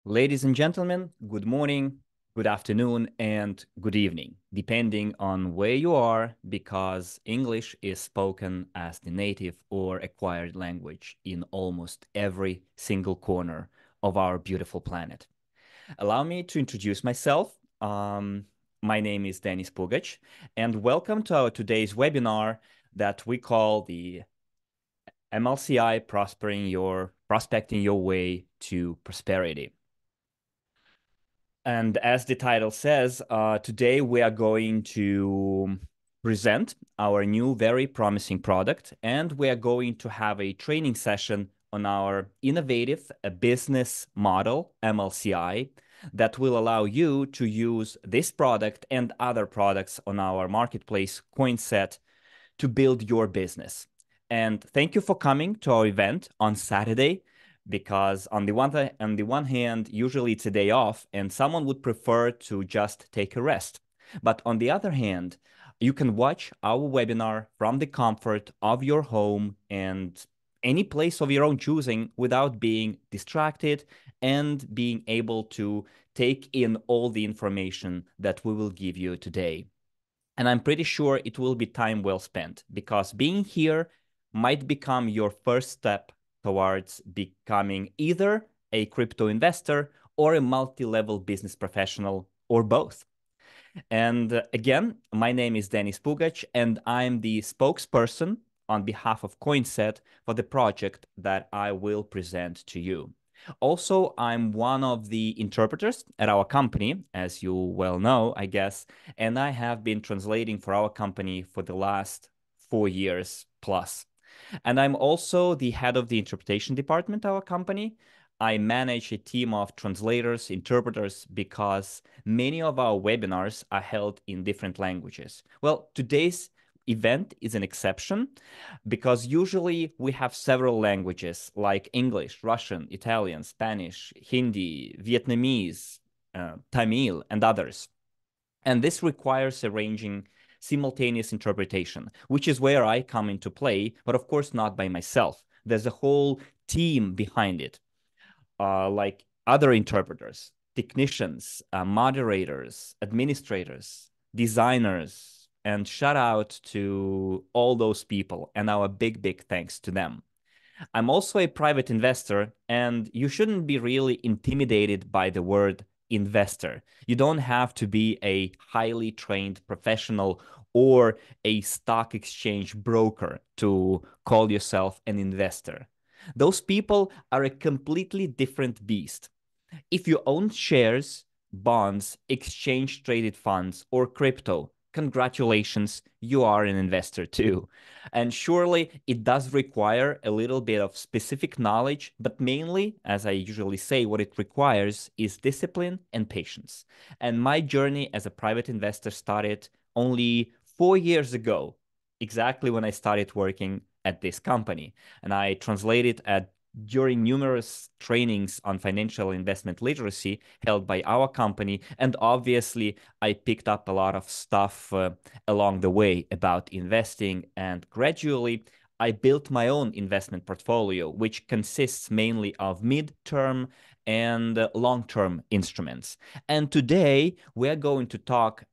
Ladies and gentlemen, good morning, good afternoon, and good evening, depending on where you are, because English is spoken as the native or acquired language in almost every single corner of our beautiful planet. Allow me to introduce myself. My name is Denis Pugac, and welcome to our today's webinar that we call the MLCI Prospecting Your Way to Prosperity. And as the title says, today we are going to present our new very promising product, and we are going to have a training session on our innovative business model, MLCI, that will allow you to use this product and other products on our marketplace, Coinset, to build your business. And thank you for coming to our event on Saturday, because on the one hand, usually it's a day off, and someone would prefer to just take a rest. But on the other hand, you can watch our webinar from the comfort of your home and any place of your own choosing without being distracted and being able to take in all the information that we will give you today. And I'm pretty sure it will be time well spent, because being here might become your first step towards becoming either a crypto investor or a multi-level business professional, or both. And again, my name is Denis Pugac, and I'm the spokesperson on behalf of Coinset for the project that I will present to you. Also, I'm one of the interpreters at our company, as you well know, I guess, and I have been translating for our company for the last 4 years plus. And I'm also the head of the interpretation department at our company. I manage a team of translators, interpreters, because many of our webinars are held in different languages. Well, today's event is an exception, because usually we have several languages like English, Russian, Italian, Spanish, Hindi, Vietnamese, Tamil, and others. And this requires arranging simultaneous interpretation, which is where I come into play, but of course not by myself. There's a whole team behind it, like other interpreters, technicians, moderators, administrators, designers, and shout out to all those people and our big, big thanks to them. I'm also a private investor, and you shouldn't be really intimidated by the word investor. You don't have to be a highly trained professional or a stock exchange broker to call yourself an investor. Those people are a completely different beast. If you own shares, bonds, exchange traded funds, or crypto, congratulations, you are an investor too. And surely it does require a little bit of specific knowledge, but mainly, as I usually say, what it requires is discipline and patience. And my journey as a private investor started only 4 years ago, exactly when I started working at this company. And I translated during numerous trainings on financial investment literacy held by our company. And obviously, I picked up a lot of stuff along the way about investing. And gradually, I built my own investment portfolio, which consists mainly of mid-term and long-term instruments. And today, we're going to talk,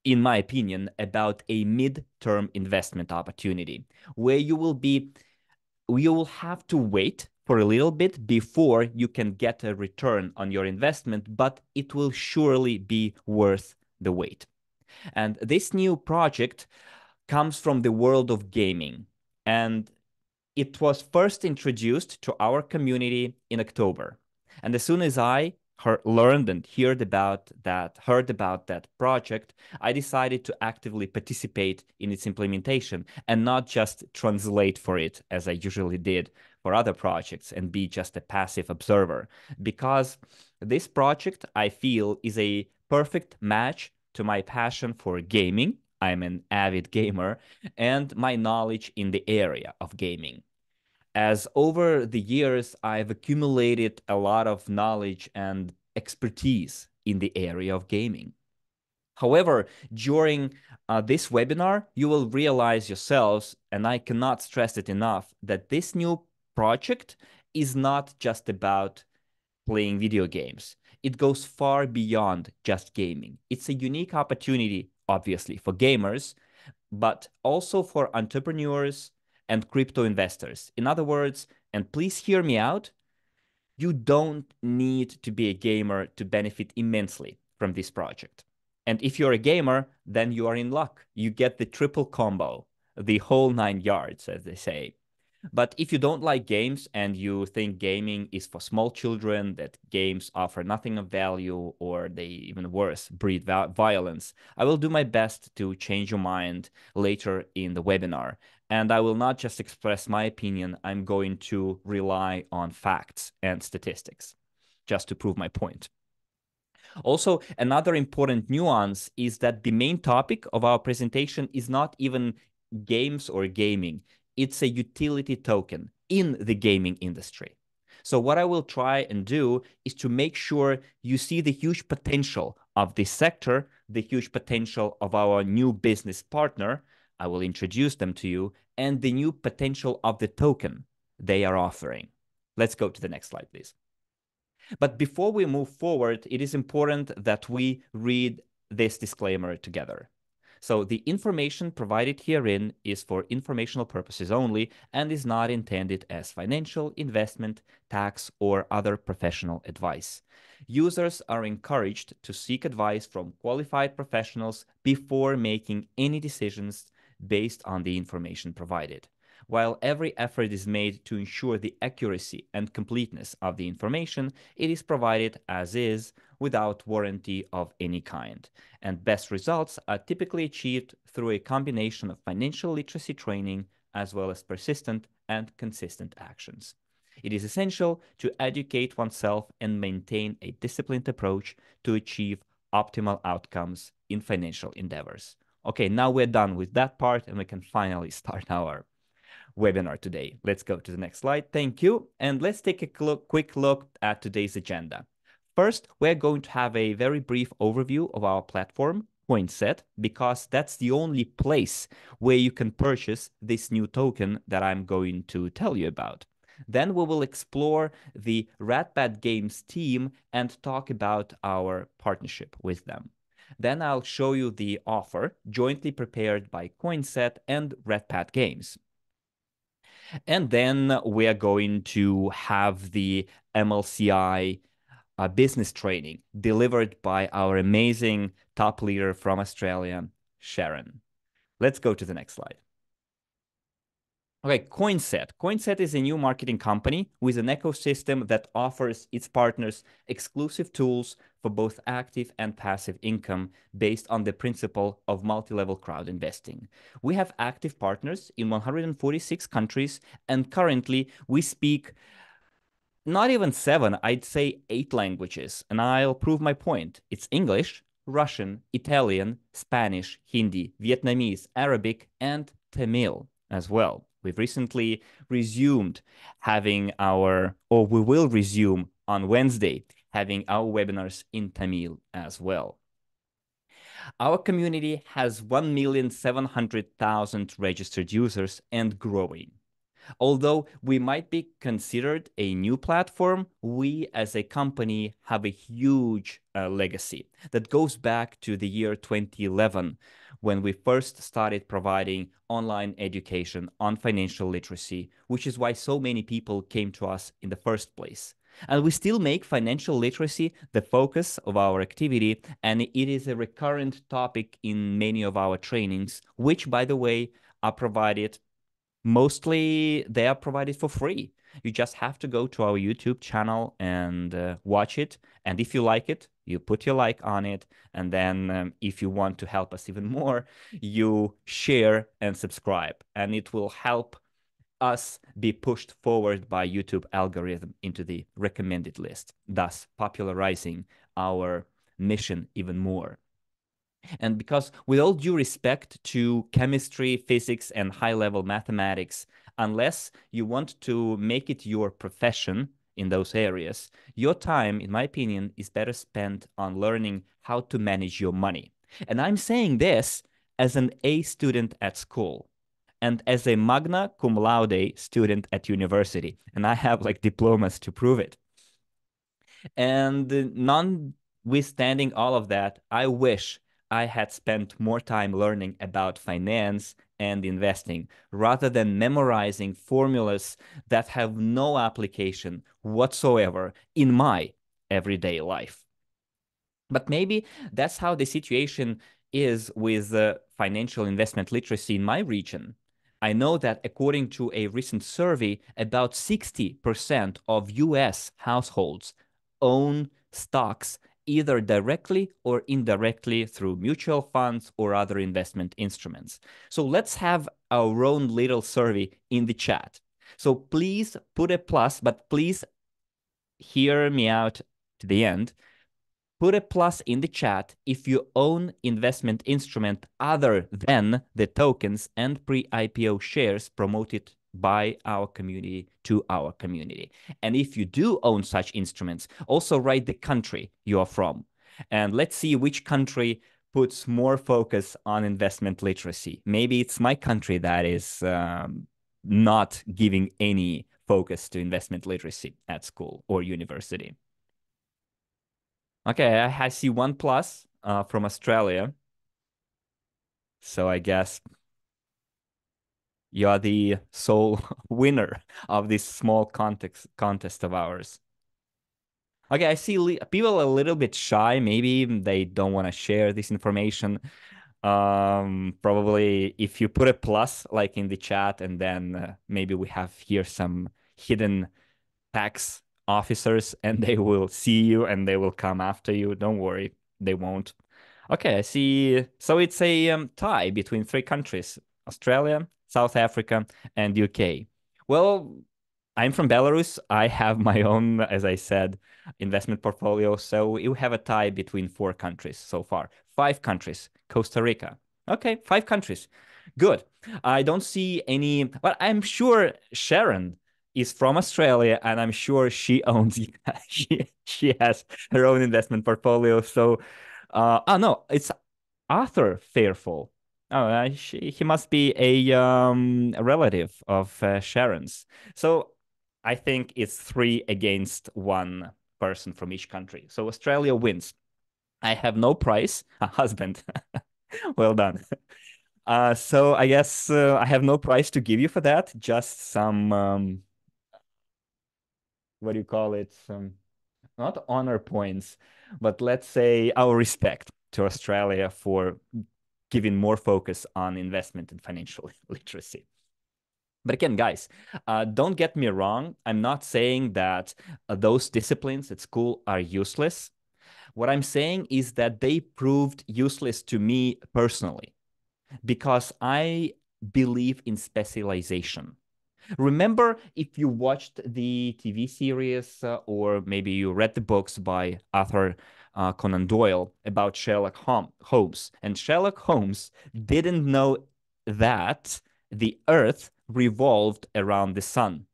in my opinion, about a mid-term investment opportunity where you will have to wait for a little bit before you can get a return on your investment, but it will surely be worth the wait. And this new project comes from the world of gaming, and it was first introduced to our community in October. And as soon as I learned and heard about that project, I decided to actively participate in its implementation and not just translate for it as I usually did for other projects and be just a passive observer. Because this project, I feel, is a perfect match to my passion for gaming. I'm an avid gamer, and my knowledge in the area of gaming, as over the years, I've accumulated a lot of knowledge and expertise in the area of gaming. However, during this webinar, you will realize yourselves, and I cannot stress it enough, that this new project is not just about playing video games. It goes far beyond just gaming. It's a unique opportunity, obviously, for gamers, but also for entrepreneurs and crypto investors. In other words, and please hear me out, you don't need to be a gamer to benefit immensely from this project. And if you're a gamer, then you are in luck. You get the triple combo, the whole 9 yards, as they say. But if you don't like games and you think gaming is for small children, that games offer nothing of value, or they, even worse, breed violence, I will do my best to change your mind later in the webinar. And I will not just express my opinion, I'm going to rely on facts and statistics just to prove my point. Also, another important nuance is that the main topic of our presentation is not even games or gaming. It's a utility token in the gaming industry. So what I will try and do is to make sure you see the huge potential of this sector, the huge potential of our new business partner. I will introduce them to you, and the new potential of the token they are offering. Let's go to the next slide, please. But before we move forward, it is important that we read this disclaimer together. So the information provided herein is for informational purposes only and is not intended as financial, investment, tax, or other professional advice. Users are encouraged to seek advice from qualified professionals before making any decisions based on the information provided. While every effort is made to ensure the accuracy and completeness of the information, it is provided as is without warranty of any kind. And best results are typically achieved through a combination of financial literacy training as well as persistent and consistent actions. It is essential to educate oneself and maintain a disciplined approach to achieve optimal outcomes in financial endeavors. Okay, now we're done with that part and we can finally start our webinar today. Let's go to the next slide. Thank you. And let's take a quick look at today's agenda. First, we're going to have a very brief overview of our platform, Coinset, because that's the only place where you can purchase this new token that I'm going to tell you about. Then we will explore the RedPad Games team and talk about our partnership with them. Then I'll show you the offer jointly prepared by Coinset and RedPad Games. And then we are going to have the MLCI business training delivered by our amazing top leader from Australia, Sharon. Let's go to the next slide. Okay, Coinset. Coinset is a new marketing company with an ecosystem that offers its partners exclusive tools for both active and passive income based on the principle of multi-level crowd investing. We have active partners in 146 countries, and currently we speak not even 7, I'd say 8 languages, and I'll prove my point. It's English, Russian, Italian, Spanish, Hindi, Vietnamese, Arabic, and Tamil as well. We've recently resumed having we will resume on Wednesday, having our webinars in Tamil as well. Our community has 1,700,000 registered users and growing. Although we might be considered a new platform, we as a company have a huge legacy that goes back to the year 2011, when we first started providing online education on financial literacy, which is why so many people came to us in the first place. And we still make financial literacy the focus of our activity, and it is a recurrent topic in many of our trainings, which, by the way, are provided mostly they are provided for free. You just have to go to our YouTube channel and watch it. And if you like it, you put your like on it. And then if you want to help us even more, you share and subscribe. And it will help us be pushed forward by YouTube algorithm into the recommended list, thus popularizing our mission even more. And because, with all due respect to chemistry, physics, and high-level mathematics, unless you want to make it your profession in those areas, your time, in my opinion, is better spent on learning how to manage your money. And I'm saying this as an A student at school and as a magna cum laude student at university. And I have like diplomas to prove it. And notwithstanding all of that, I wish I had spent more time learning about finance and investing rather than memorizing formulas that have no application whatsoever in my everyday life. But maybe that's how the situation is with financial investment literacy in my region. I know that according to a recent survey, about 60% of US households own stocks either directly or indirectly through mutual funds or other investment instruments. So let's have our own little survey in the chat. So please put a plus, but please hear me out to the end. Put a plus in the chat if you own investment instrument other than the tokens and pre-IPO shares promoted by our community to our community. And if you do own such instruments, also write the country you are from. And let's see which country puts more focus on investment literacy. Maybe it's my country that is not giving any focus to investment literacy at school or university. Okay, I see one plus from Australia. So I guess you're the sole winner of this small contest of ours. Okay, I see people a little bit shy. Maybe they don't want to share this information. Probably if you put a plus like in the chat, and then maybe we have here some hidden tax officers, and they will see you and they will come after you. Don't worry, they won't. Okay, I see. So it's a tie between three countries: Australia, South Africa, and UK. Well, I'm from Belarus. I have my own, as I said, investment portfolio. So you have a tie between four countries so far. Five countries. Costa Rica. Okay, five countries. Good. I don't see any, but I'm sure Sharon is from Australia, and I'm sure she owns she has her own investment portfolio. So, oh no, it's Arthur Fairfall. Oh, he must be a relative of Sharon's. So I think it's 3 against 1 person from each country. So Australia wins. I have no prize, a husband. Well done. So I guess I have no prize to give you for that. Just some what do you call it? Some not honor points, but let's say our respect to Australia for giving more focus on investment and financial literacy. But again, guys, don't get me wrong. I'm not saying that those disciplines at school are useless. What I'm saying is that they proved useless to me personally because I believe in specialization. Remember, if you watched the TV series or maybe you read the books by Arthur Conan Doyle about Sherlock Holmes, and Sherlock Holmes didn't know that the Earth revolved around the sun,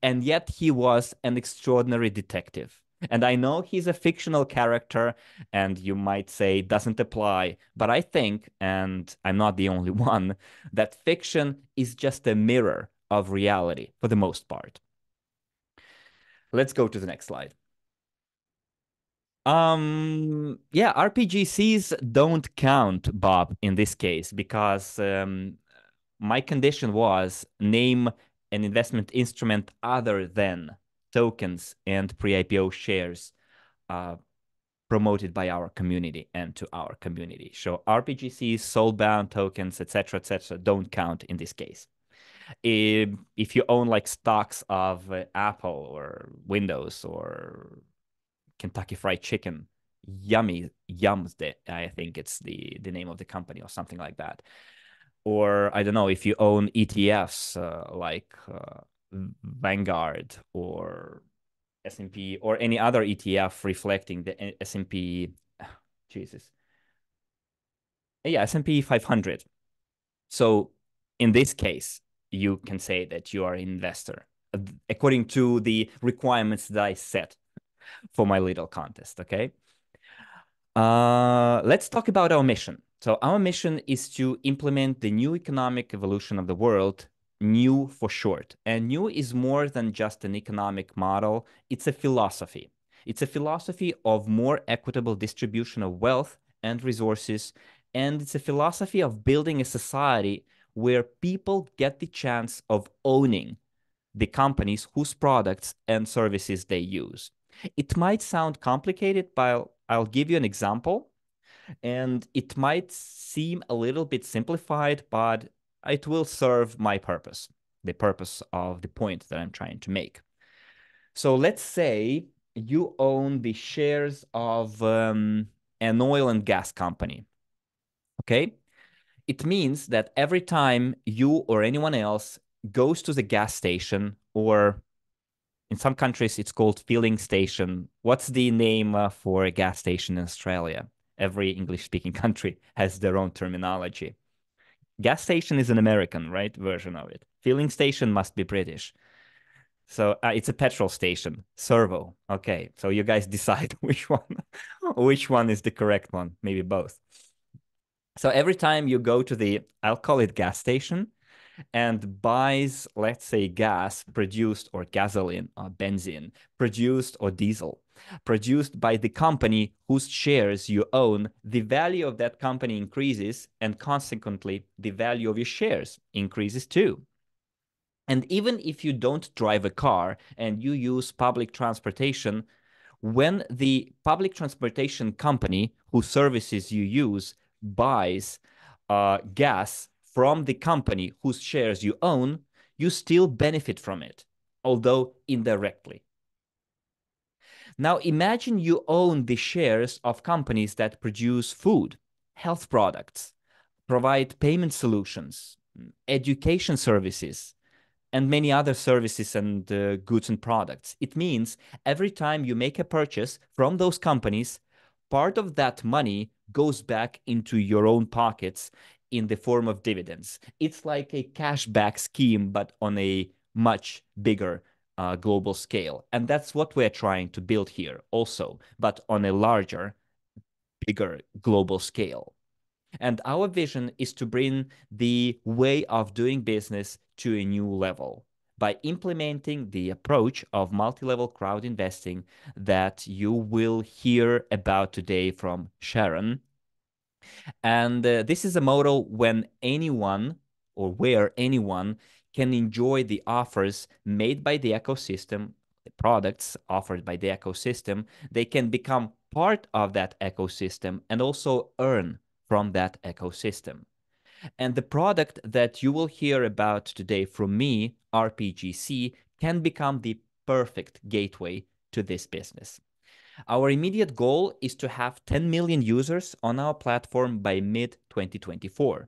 and yet he was an extraordinary detective. And I know he's a fictional character, and you might say doesn't apply, but I think, and I'm not the only one, that fiction is just a mirror of reality for the most part. Let's go to the next slide. Yeah, RPGCs don't count, Bob, in this case, because my condition was name an investment instrument other than tokens and pre-IPO shares promoted by our community and to our community. So RPGCs, soul-bound tokens, etc., don't count in this case. If you own like stocks of Apple or Windows or Kentucky Fried Chicken, Yums, I think it's the name of the company or something like that. Or I don't know if you own ETFs like Vanguard or S&P or any other ETF reflecting the S&P, Jesus. Yeah, S&P 500. So in this case, you can say that you are an investor according to the requirements that I set for my little contest, okay? Let's talk about our mission. So our mission is to implement the new economic evolution of the world, new for short. And new is more than just an economic model, it's a philosophy. It's a philosophy of more equitable distribution of wealth and resources, and it's a philosophy of building a society where people get the chance of owning the companies whose products and services they use. It might sound complicated, but I'll give you an example, and it might seem a little bit simplified, but it will serve my purpose, the purpose of the point that I'm trying to make. So let's say you own the shares of an oil and gas company, okay? It means that every time you or anyone else goes to the gas station, or in some countries it's called filling station. What's the name for a gas station in Australia? Every English-speaking country has their own terminology. Gas station is an American, right, version of it. Filling station must be British. So it's a petrol station, servo. Okay, so you guys decide which one is the correct one. Maybe both. So every time you go to the, I'll call it gas station, and buys, let's say, gas produced, or gasoline or benzene produced, or diesel produced by the company whose shares you own, the value of that company increases, and consequently, the value of your shares increases too. And even if you don't drive a car and you use public transportation, when the public transportation company whose services you use buys gas from the company whose shares you own, you still benefit from it, although indirectly. Now imagine you own the shares of companies that produce food, health products, provide payment solutions, education services, and many other services and goods and products. It means every time you make a purchase from those companies, part of that money goes back into your own pockets in the form of dividends. It's like a cashback scheme, but on a much bigger global scale. And that's what we're trying to build here also, but on a larger, bigger global scale. And our vision is to bring the way of doing business to a new level by implementing the approach of multi-level crowd investing that you will hear about today from Sharon. And this is a model when anyone, or where anyone, can enjoy the offers made by the ecosystem, the products offered by the ecosystem. They can become part of that ecosystem and also earn from that ecosystem. And the product that you will hear about today from me, RPGC, can become the perfect gateway to this business. Our immediate goal is to have 10 million users on our platform by mid-2024.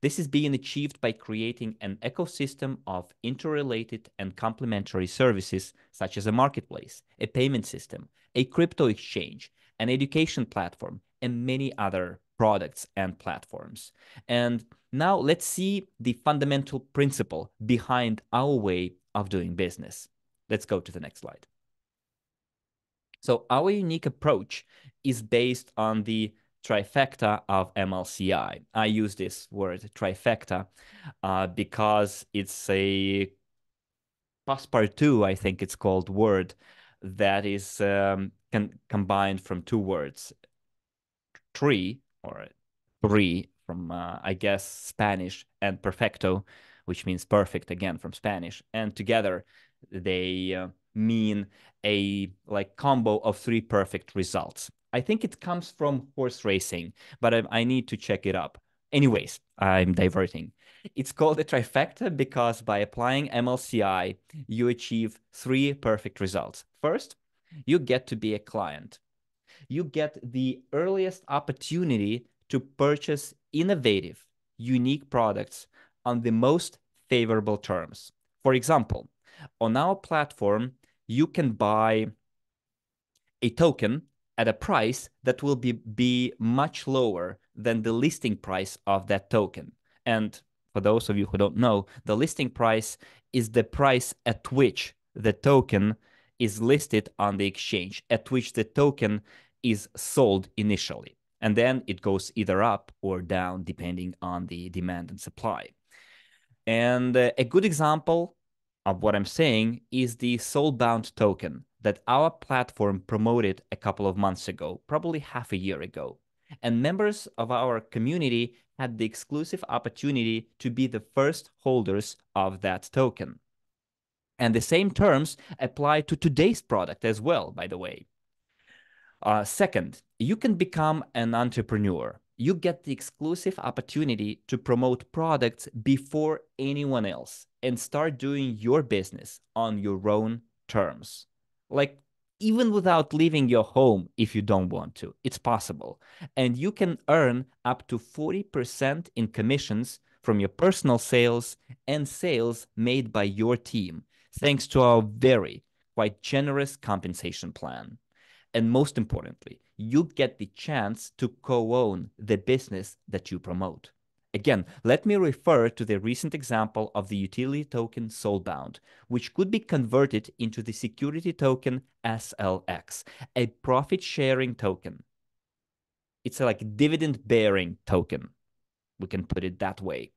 This is being achieved by creating an ecosystem of interrelated and complementary services, such as a marketplace, a payment system, a crypto exchange, an education platform, and many other products and platforms. And now let's see the fundamental principle behind our way of doing business. Let's go to the next slide. So our unique approach is based on the trifecta of MLCI. I use this word trifecta because it's a passepartout, I think it's called, word that is combined from two words, tree, or three from, I guess, Spanish, and perfecto, which means perfect, again, from Spanish. And together they mean a like combo of three perfect results. I think it comes from horse racing, but I need to check it up. Anyways, I'm diverting. It's called a trifecta because by applying MLCI, you achieve three perfect results. First, you get to be a client. You get the earliest opportunity to purchase innovative, unique products on the most favorable terms. For example, on our platform, you can buy a token at a price that will be much lower than the listing price of that token. And for those of you who don't know, the listing price is the price at which the token is listed on the exchange, at which the token is sold initially. And then it goes either up or down depending on the demand and supply. And a good example of what I'm saying is the soulbound token that our platform promoted a couple of months ago, probably half a year ago. And members of our community had the exclusive opportunity to be the first holders of that token. And the same terms apply to today's product as well, by the way. Second, you can become an entrepreneur. You get the exclusive opportunity to promote products before anyone else and start doing your business on your own terms. Like, even without leaving your home if you don't want to, it's possible. And you can earn up to 40% in commissions from your personal sales and sales made by your team, thanks to our very quite generous compensation plan. And most importantly, you get the chance to co-own the business that you promote. Again, let me refer to the recent example of the utility token Soulbound, which could be converted into the security token SLX, a profit-sharing token. It's like a dividend-bearing token. We can put it that way.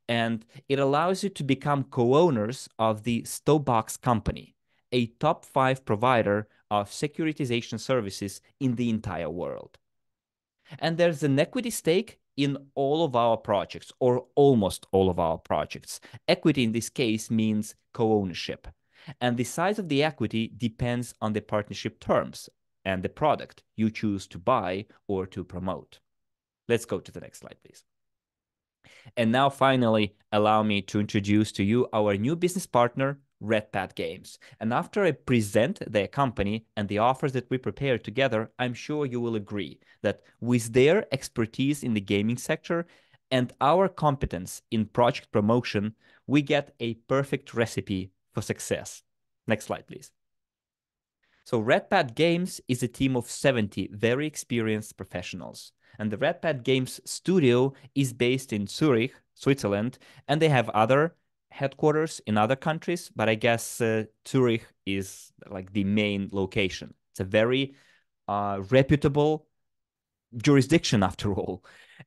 And it allows you to become co-owners of the Stobox company, a top 5 provider of securitization services in the entire world. And there's an equity stake in all of our projects, or almost all of our projects. Equity in this case means co-ownership. And the size of the equity depends on the partnership terms and the product you choose to buy or to promote. Let's go to the next slide, please. And now finally, allow me to introduce to you our new business partner, RedPad Games. And after I present their company and the offers that we prepared together, I'm sure you will agree that with their expertise in the gaming sector and our competence in project promotion, we get a perfect recipe for success. Next slide, please. So RedPad Games is a team of 70 very experienced professionals. And the RedPad Games studio is based in Zurich, Switzerland, and they have other headquarters in other countries, but I guess Zurich is like the main location. It's a very reputable jurisdiction after all.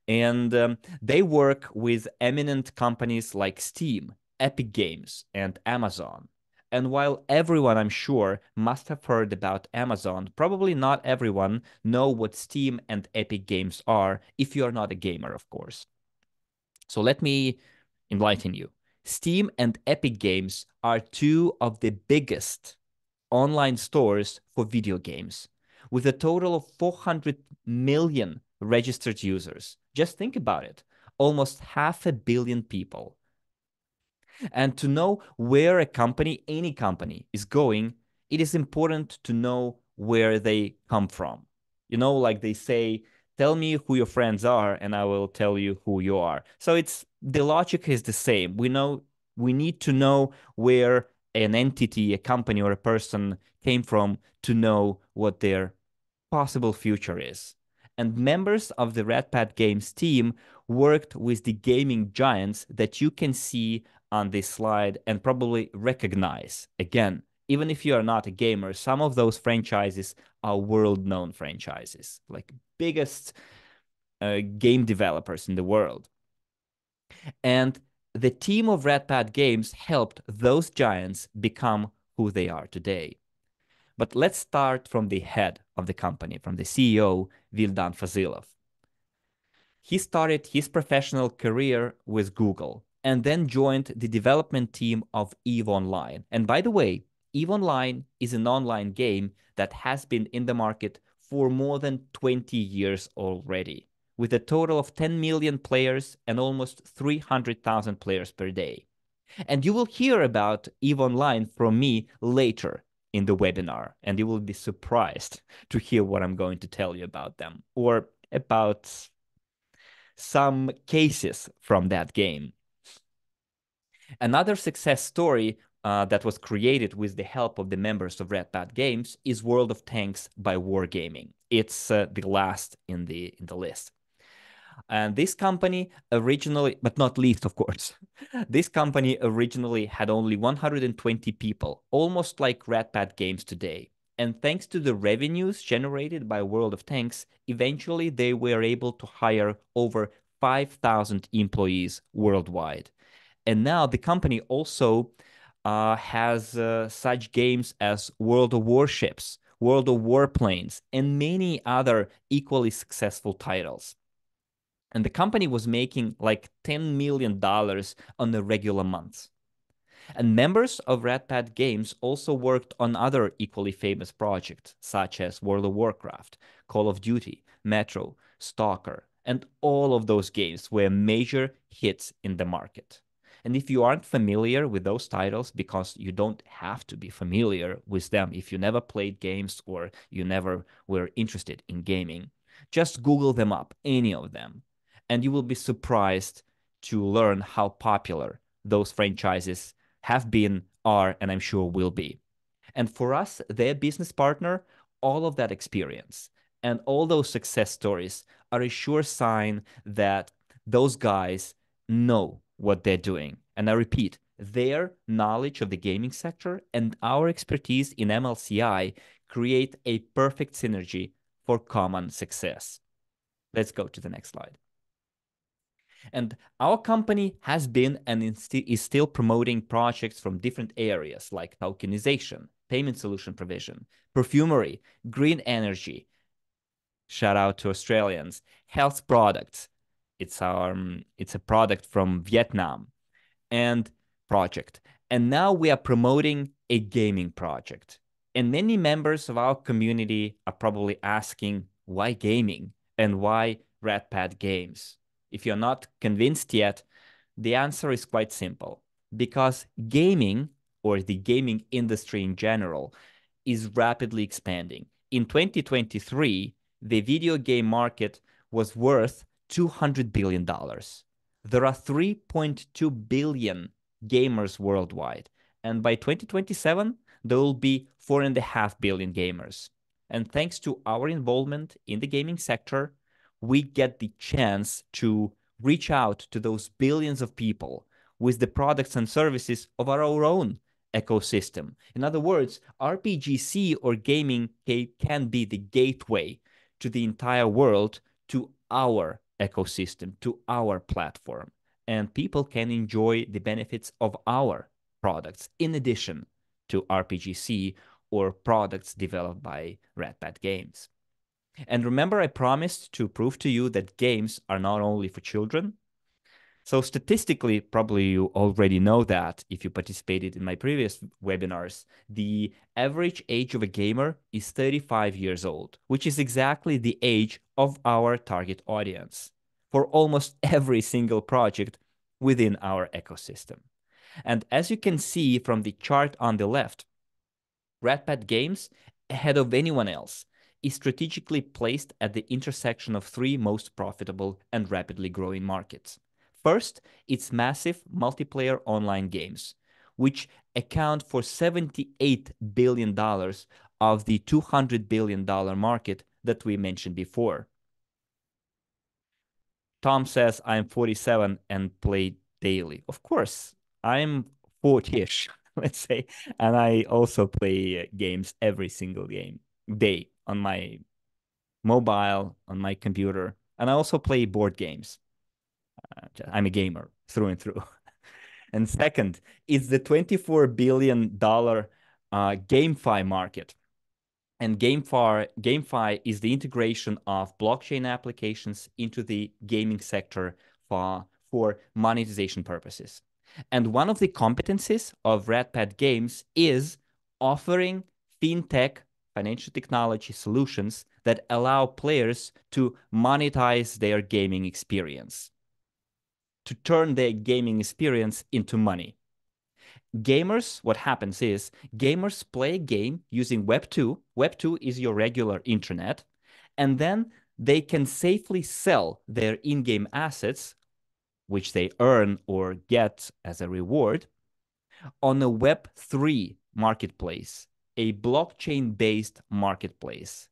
And they work with eminent companies like Steam, Epic Games, and Amazon. And while everyone, I'm sure, must have heard about Amazon, probably not everyone know what Steam and Epic Games are, if you are not a gamer, of course. So let me enlighten you. Steam and Epic Games are two of the biggest online stores for video games, with a total of 400 million registered users. Just think about it. Almost 500 million people. And to know where a company, any company, is going, it is important to know where they come from. You know, like they say, tell me who your friends are, and I will tell you who you are. So the logic is the same. We need to know where an entity, a company, or a person came from to know what their possible future is. And members of the RedPad Games team worked with the gaming giants that you can see on this slide and probably recognize. Again, even if you are not a gamer, some of those franchises are world-known franchises, like biggest game developers in the world. And the team of RedPad Games helped those giants become who they are today. But let's start from the head of the company, from the CEO, Vildan Fazilov. He started his professional career with Google and then joined the development team of EVE Online. And by the way, EVE Online is an online game that has been in the market for more than 20 years already, with a total of 10 million players and almost 300,000 players per day. And you will hear about EVE Online from me later in the webinar, and you will be surprised to hear what I'm going to tell you about them, or about some cases from that game. Another success story that was created with the help of the members of RedPad Games is World of Tanks by Wargaming. It's the last in the list. And this company originally, but not least, of course, this company originally had only 120 people, almost like RedPad Games today. And thanks to the revenues generated by World of Tanks, eventually they were able to hire over 5,000 employees worldwide. And now the company also has such games as World of Warships, World of Warplanes, and many other equally successful titles. And the company was making like $10 million on a regular month. And members of RedPad Games also worked on other equally famous projects, such as World of Warcraft, Call of Duty, Metro, Stalker, and all of those games were major hits in the market. And if you aren't familiar with those titles, because you don't have to be familiar with them if you never played games or you never were interested in gaming, just Google them up, any of them, and you will be surprised to learn how popular those franchises have been, are, and I'm sure will be. And for us, their business partner, all of that experience and all those success stories are a sure sign that those guys know what they're doing. And I repeat, their knowledge of the gaming sector and our expertise in MLCI create a perfect synergy for common success. Let's go to the next slide. And our company has been and is still promoting projects from different areas like tokenization, payment solution provision, perfumery, green energy. Shout out to Australians. Health products. It's a product from Vietnam and project. And now we are promoting a gaming project. And many members of our community are probably asking why gaming and why RedPad Games. If you're not convinced yet, the answer is quite simple. Because gaming, or the gaming industry in general, is rapidly expanding. In 2023, the video game market was worth $200 billion. There are 3.2 billion gamers worldwide. And by 2027, there will be 4.5 billion gamers. And thanks to our involvement in the gaming sector, we get the chance to reach out to those billions of people with the products and services of our own ecosystem. In other words, RPGC or gaming can be the gateway to the entire world, to our ecosystem, to our platform. And people can enjoy the benefits of our products in addition to RPGC or products developed by RedPad Games. And remember, I promised to prove to you that games are not only for children. So statistically, probably you already know that if you participated in my previous webinars, the average age of a gamer is 35 years old, which is exactly the age of our target audience for almost every single project within our ecosystem. And as you can see from the chart on the left, RedPad Games, ahead of anyone else, is strategically placed at the intersection of three most profitable and rapidly growing markets. First, it's massive multiplayer online games, which account for $78 billion of the $200 billion market that we mentioned before. Tom says, I'm 47 and play daily. Of course, I'm 40-ish, let's say, and I also play games every single day on my mobile, on my computer, and I also play board games. I'm a gamer through and through. And second, it's the $24 billion GameFi market. And GameFi is the integration of blockchain applications into the gaming sector for monetization purposes. And one of the competencies of RedPad Games is offering fintech, financial technology solutions that allow players to monetize their gaming experience, to turn their gaming experience into money. Gamers, what happens is gamers play a game using Web 2. Web 2 is your regular internet, and then they can safely sell their in-game assets, which they earn or get as a reward, on a Web 3 marketplace, a blockchain-based marketplace.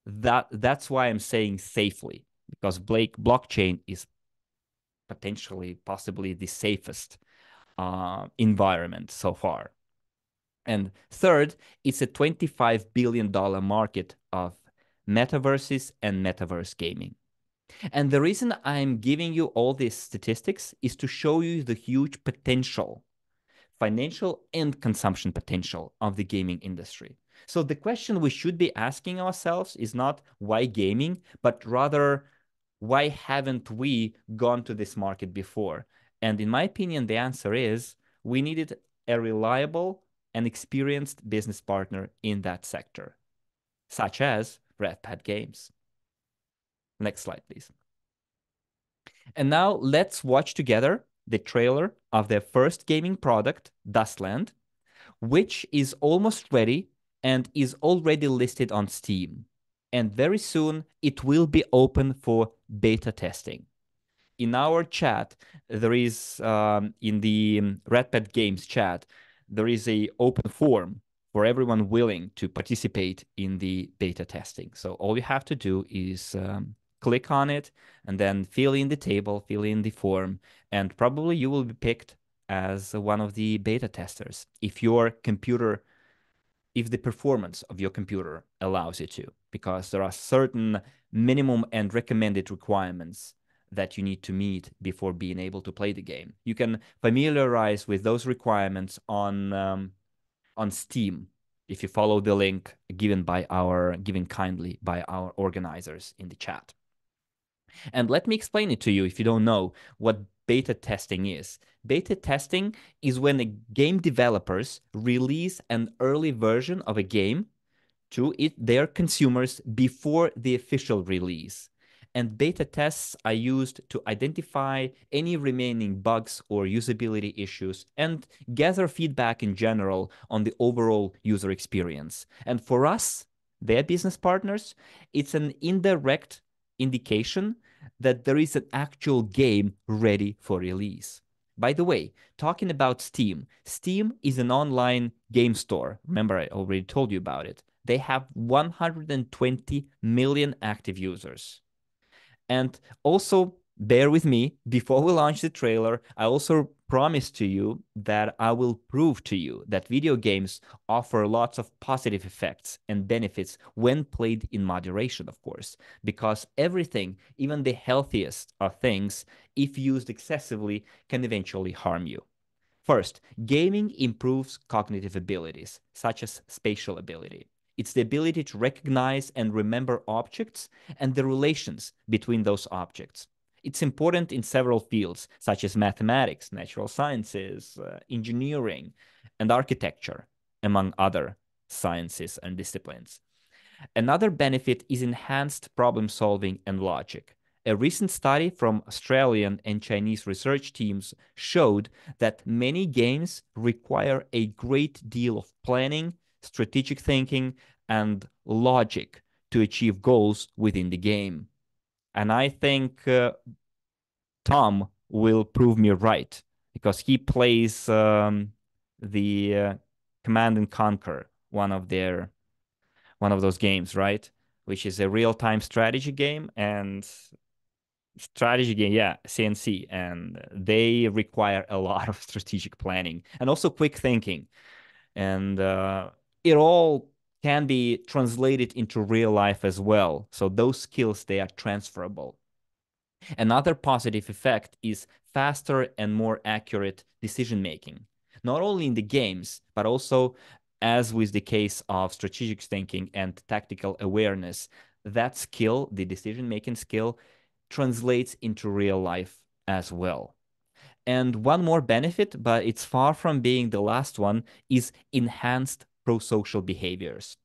That's why I'm saying safely, because blockchain is potentially, possibly the safest environment so far. And third, it's a $25 billion market of metaverses and metaverse gaming. And the reason I'm giving you all these statistics is to show you the huge potential financial and consumption potential of the gaming industry. So the question we should be asking ourselves is not why gaming, but rather why haven't we gone to this market before? And in my opinion, the answer is we needed a reliable and experienced business partner in that sector, such as RedPad Games. Next slide, please. And now let's watch together the trailer of their first gaming product, Dustland, which is almost ready and is already listed on Steam. And very soon it will be open for beta testing. In our chat, there is, in the RedPad Games chat, there is a open form for everyone willing to participate in the beta testing. So all you have to do is click on it and then fill in the table, fill in the form, and probably you will be picked as one of the beta testers if the performance of your computer allows you to, because there are certain minimum and recommended requirements that you need to meet before being able to play the game. You can familiarize with those requirements on Steam if you follow the link given kindly by our organizers in the chat. And let me explain it to you if you don't know what beta testing is. Beta testing is when the game developers release an early version of a game to their consumers before the official release. And beta tests are used to identify any remaining bugs or usability issues and gather feedback in general on the overall user experience. And for us, their business partners, it's an indirect indication that there is an actual game ready for release. By the way, talking about Steam, Steam is an online game store. Remember, I already told you about it. They have 120 million active users. And also, bear with me, before we launch the trailer, I also promised to you that I will prove to you that video games offer lots of positive effects and benefits when played in moderation, of course, because everything, even the healthiest of things, if used excessively, can eventually harm you. First, gaming improves cognitive abilities, such as spatial ability. It's the ability to recognize and remember objects and the relations between those objects. It's important in several fields, such as mathematics, natural sciences, engineering, and architecture, among other sciences and disciplines. Another benefit is enhanced problem solving and logic. A recent study from Australian and Chinese research teams showed that many games require a great deal of planning, strategic thinking, and logic to achieve goals within the game. And I think Tom will prove me right because he plays the Command and Conquer, one of those games, right? Which is a real-time strategy game and yeah, CNC, and they require a lot of strategic planning and also quick thinking. And it all can be translated into real life as well. So those skills, they are transferable. Another positive effect is faster and more accurate decision making, not only in the games, but also, as with the case of strategic thinking and tactical awareness, that skill, the decision making skill, translates into real life as well. And one more benefit, but it's far from being the last one, is enhanced pro-social behaviors.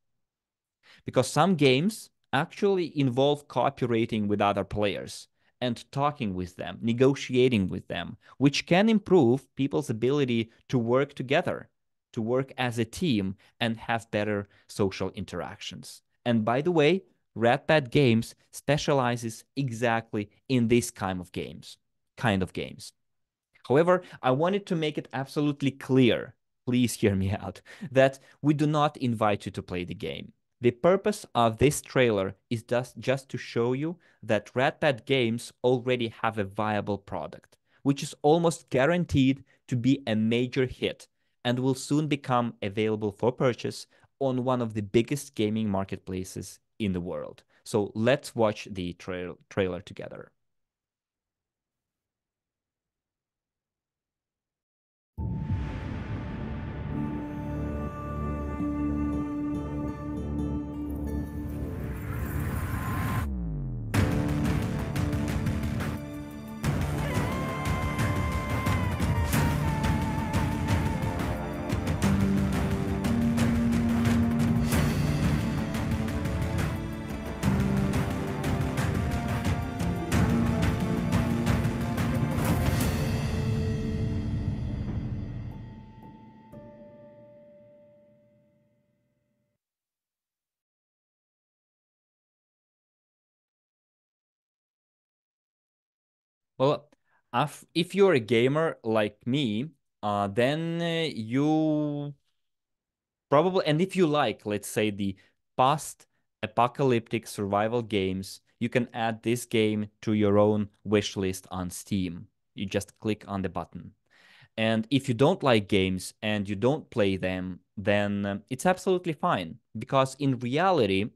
Because some games actually involve cooperating with other players and talking with them, negotiating with them, which can improve people's ability to work together, to work as a team, and have better social interactions. And by the way, RedPad Games specializes exactly in this kind of games. However, I wanted to make it absolutely clear, please hear me out, that we do not invite you to play the game. The purpose of this trailer is just to show you that RedPad Games already have a viable product, which is almost guaranteed to be a major hit and will soon become available for purchase on one of the biggest gaming marketplaces in the world. So let's watch the trailer together. Well, if you're a gamer like me, then you probably, and if you like, let's say, the post-apocalyptic survival games, you can add this game to your own wish list on Steam. You just click on the button. And if you don't like games and you don't play them, then it's absolutely fine. Because in reality,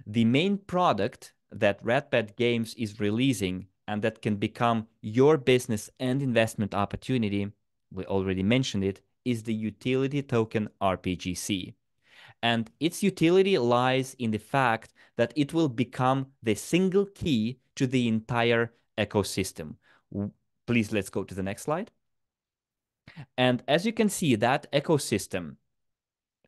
the main product that RedPad Games is releasing and that can become your business and investment opportunity, we already mentioned it, is the utility token RPGC. And its utility lies in the fact that it will become the single key to the entire ecosystem. Please, let's go to the next slide. And as you can see, that ecosystem,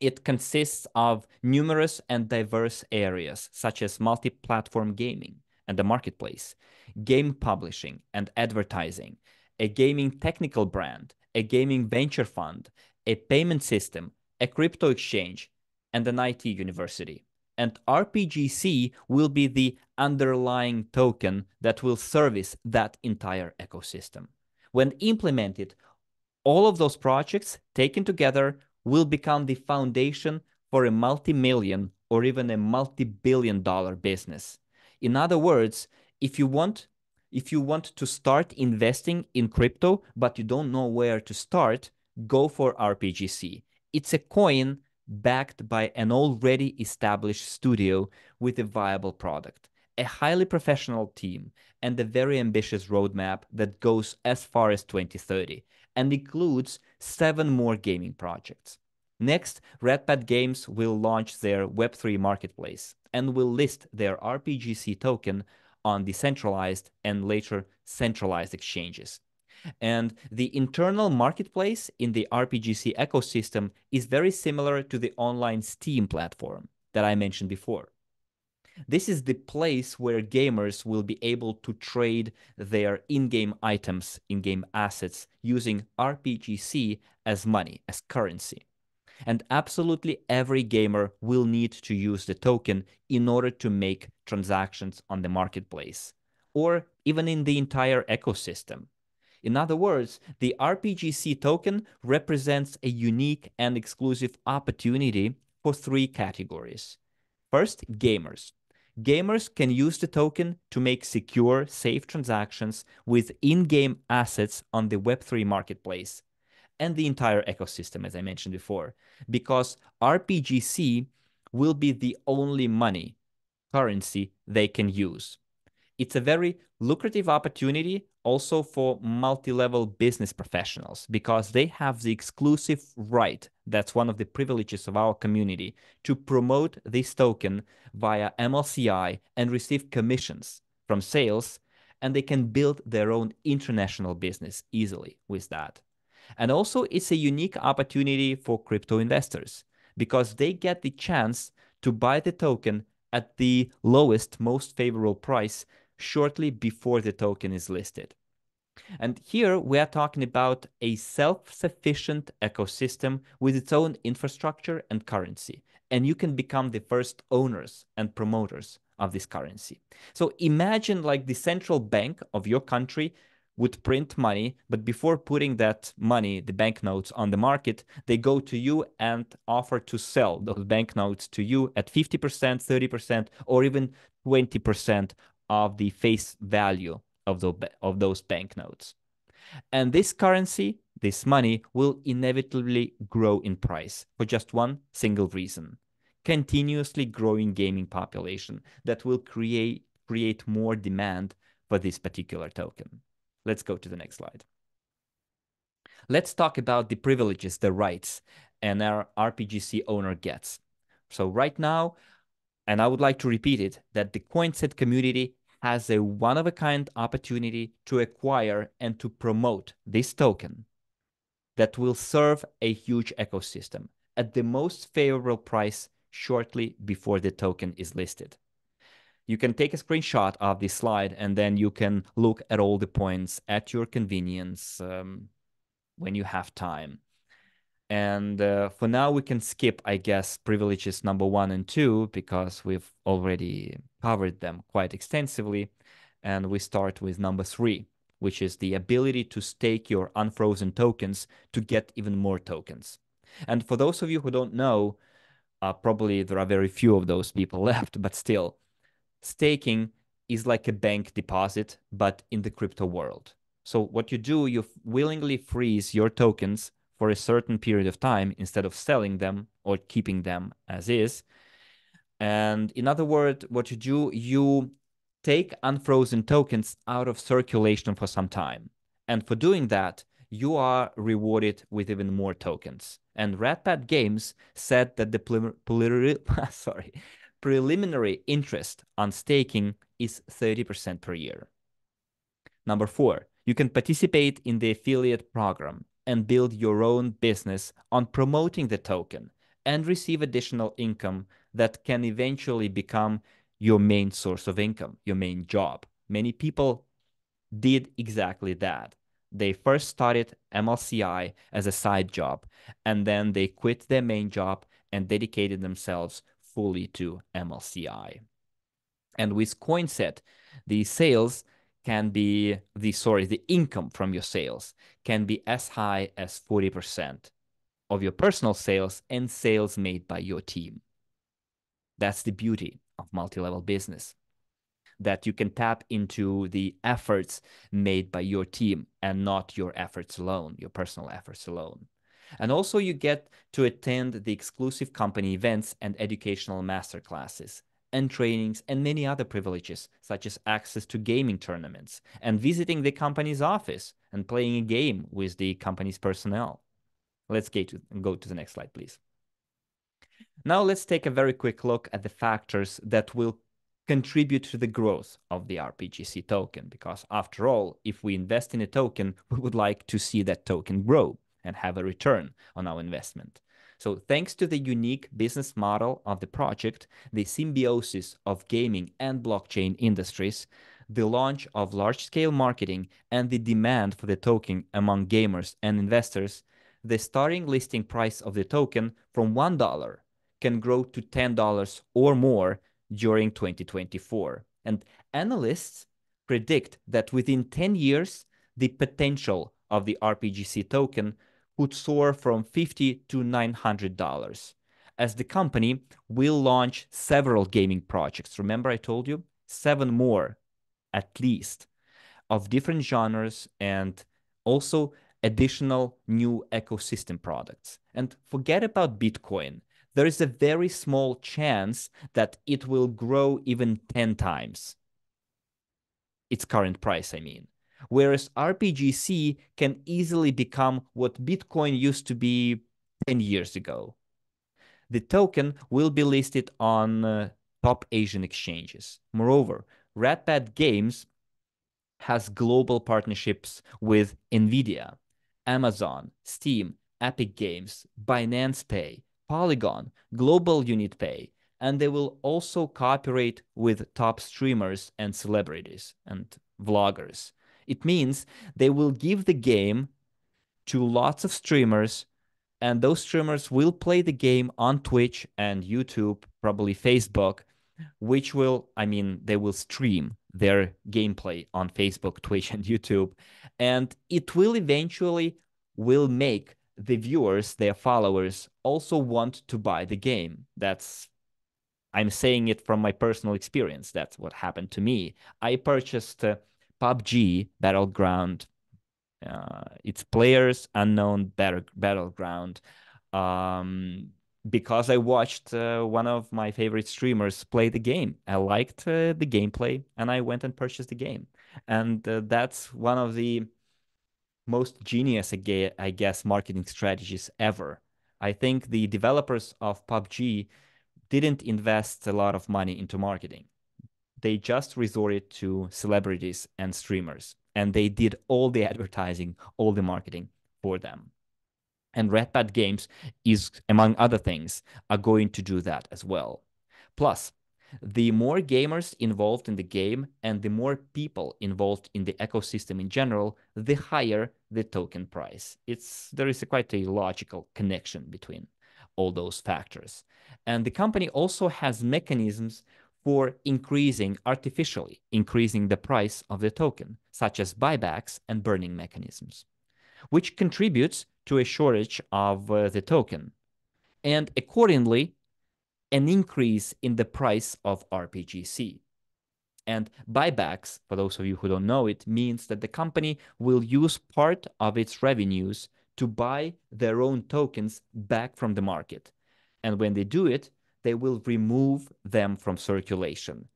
it consists of numerous and diverse areas, such as multi-platform gaming and the marketplace, game publishing and advertising, a gaming technical brand, a gaming venture fund, a payment system, a crypto exchange, and an IT university. And RPGC will be the underlying token that will service that entire ecosystem. When implemented, all of those projects taken together will become the foundation for a multi-million or even a multi-billion dollar business. In other words, if you want to start investing in crypto but you don't know where to start, go for RPGC. It's a coin backed by an already established studio with a viable product, a highly professional team, and a very ambitious roadmap that goes as far as 2030 and includes 7 more gaming projects. Next, RedPad Games will launch their Web3 marketplace and will list their RPGC token on decentralized and later centralized exchanges. And the internal marketplace in the RPGC ecosystem is very similar to the online Steam platform that I mentioned before. This is the place where gamers will be able to trade their in-game items, in-game assets, using RPGC as money, as currency. And absolutely every gamer will need to use the token in order to make transactions on the marketplace, or even in the entire ecosystem. In other words, the RPGC token represents a unique and exclusive opportunity for 3 categories. First, gamers. Gamers can use the token to make secure, safe transactions with in-game assets on the Web3 marketplace and the entire ecosystem, as I mentioned before, because RPGC will be the only money currency they can use. It's a very lucrative opportunity also for multi-level business professionals because they have the exclusive right, that's one of the privileges of our community, to promote this token via MLCI and receive commissions from sales, and they can build their own international business easily with that. And also, it's a unique opportunity for crypto investors because they get the chance to buy the token at the lowest, most favorable price shortly before the token is listed. And here we are talking about a self-sufficient ecosystem with its own infrastructure and currency. And you can become the first owners and promoters of this currency. So imagine like the central bank of your country would print money, but before putting that money, the banknotes on the market, they go to you and offer to sell those banknotes to you at 50%, 30%, or even 20% of the face value of those banknotes. And this currency, this money, will inevitably grow in price for just one single reason: continuously growing gaming population that will create more demand for this particular token. Let's go to the next slide. Let's talk about the privileges, the rights, and our RPGC owner gets. So right now, and I would like to repeat it, that the Coinset community has a one-of-a-kind opportunity to acquire and to promote this token that will serve a huge ecosystem at the most favorable price shortly before the token is listed. You can take a screenshot of this slide and then you can look at all the points at your convenience when you have time. And for now, we can skip, I guess, privileges number 1 and 2 because we've already covered them quite extensively. And we start with number 3. which is the ability to stake your unfrozen tokens to get even more tokens. And for those of you who don't know, probably there are very few of those people left, but still, staking is like a bank deposit, but in the crypto world. So what you do, you willingly freeze your tokens for a certain period of time instead of selling them or keeping them as is. And in other words, what you do, you take unfrozen tokens out of circulation for some time. And for doing that, you are rewarded with even more tokens. And RedPad Games said that the preliminary interest on staking is 30% per year. Number 4, you can participate in the affiliate program and build your own business on promoting the token and receive additional income that can eventually become your main source of income, your main job. Many people did exactly that. They first started MLCI as a side job, and then they quit their main job and dedicated themselves fully to MLCI. And with Coinset, the sales can be the income from your sales can be as high as 40% of your personal sales and sales made by your team. That's the beauty of multi-level business, that you can tap into the efforts made by your team and not your efforts alone, your personal efforts alone. And also you get to attend the exclusive company events and educational masterclasses and trainings and many other privileges, such as access to gaming tournaments and visiting the company's office and playing a game with the company's personnel. Let's go to the next slide, please. Now let's take a very quick look at the factors that will contribute to the growth of the RPGC token, because after all, if we invest in a token, we would like to see that token grow and have a return on our investment. So thanks to the unique business model of the project, the symbiosis of gaming and blockchain industries, the launch of large-scale marketing, and the demand for the token among gamers and investors, the starting listing price of the token from $1 can grow to $10 or more during 2024. And analysts predict that within 10 years, the potential of the RPGC token could soar from $50 to $900, as the company will launch several gaming projects. Remember I told you? 7 more, at least, of different genres and also additional new ecosystem products. And forget about Bitcoin. There is a very small chance that it will grow even 10 times its current price, I mean. Whereas RPGC can easily become what Bitcoin used to be 10 years ago. The token will be listed on top Asian exchanges. Moreover, RedPad Games has global partnerships with NVIDIA, Amazon, Steam, Epic Games, Binance Pay, Polygon, Global Unit Pay, and they will also cooperate with top streamers and celebrities and vloggers. It means they will give the game to lots of streamers, and those streamers will play the game on Twitch and YouTube, probably Facebook, which will, they will stream their gameplay on Facebook, Twitch, and YouTube, and it will eventually make the viewers, their followers, also want to buy the game. I'm saying it from my personal experience. That's what happened to me. I purchased PUBG Battleground. It's Players Unknown Battleground. Because I watched one of my favorite streamers play the game. I liked the gameplay, and I went and purchased the game. And that's one of the most genius, I guess, marketing strategies ever. I think the developers of PUBG didn't invest a lot of money into marketing. They just resorted to celebrities and streamers, and they did all the advertising, all the marketing for them. And RedPad Games is, among other things, are going to do that as well. Plus, the more gamers involved in the game and the more people involved in the ecosystem in general, the higher the token price. There is quite a logical connection between all those factors. And the company also has mechanisms for artificially increasing the price of the token, such as buybacks and burning mechanisms, which contributes to a shortage of the token, and accordingly, an increase in the price of RPGC. And buybacks, for those of you who don't know it, means that the company will use part of its revenues to buy their own tokens back from the market. And when they do it, they will remove them from circulation.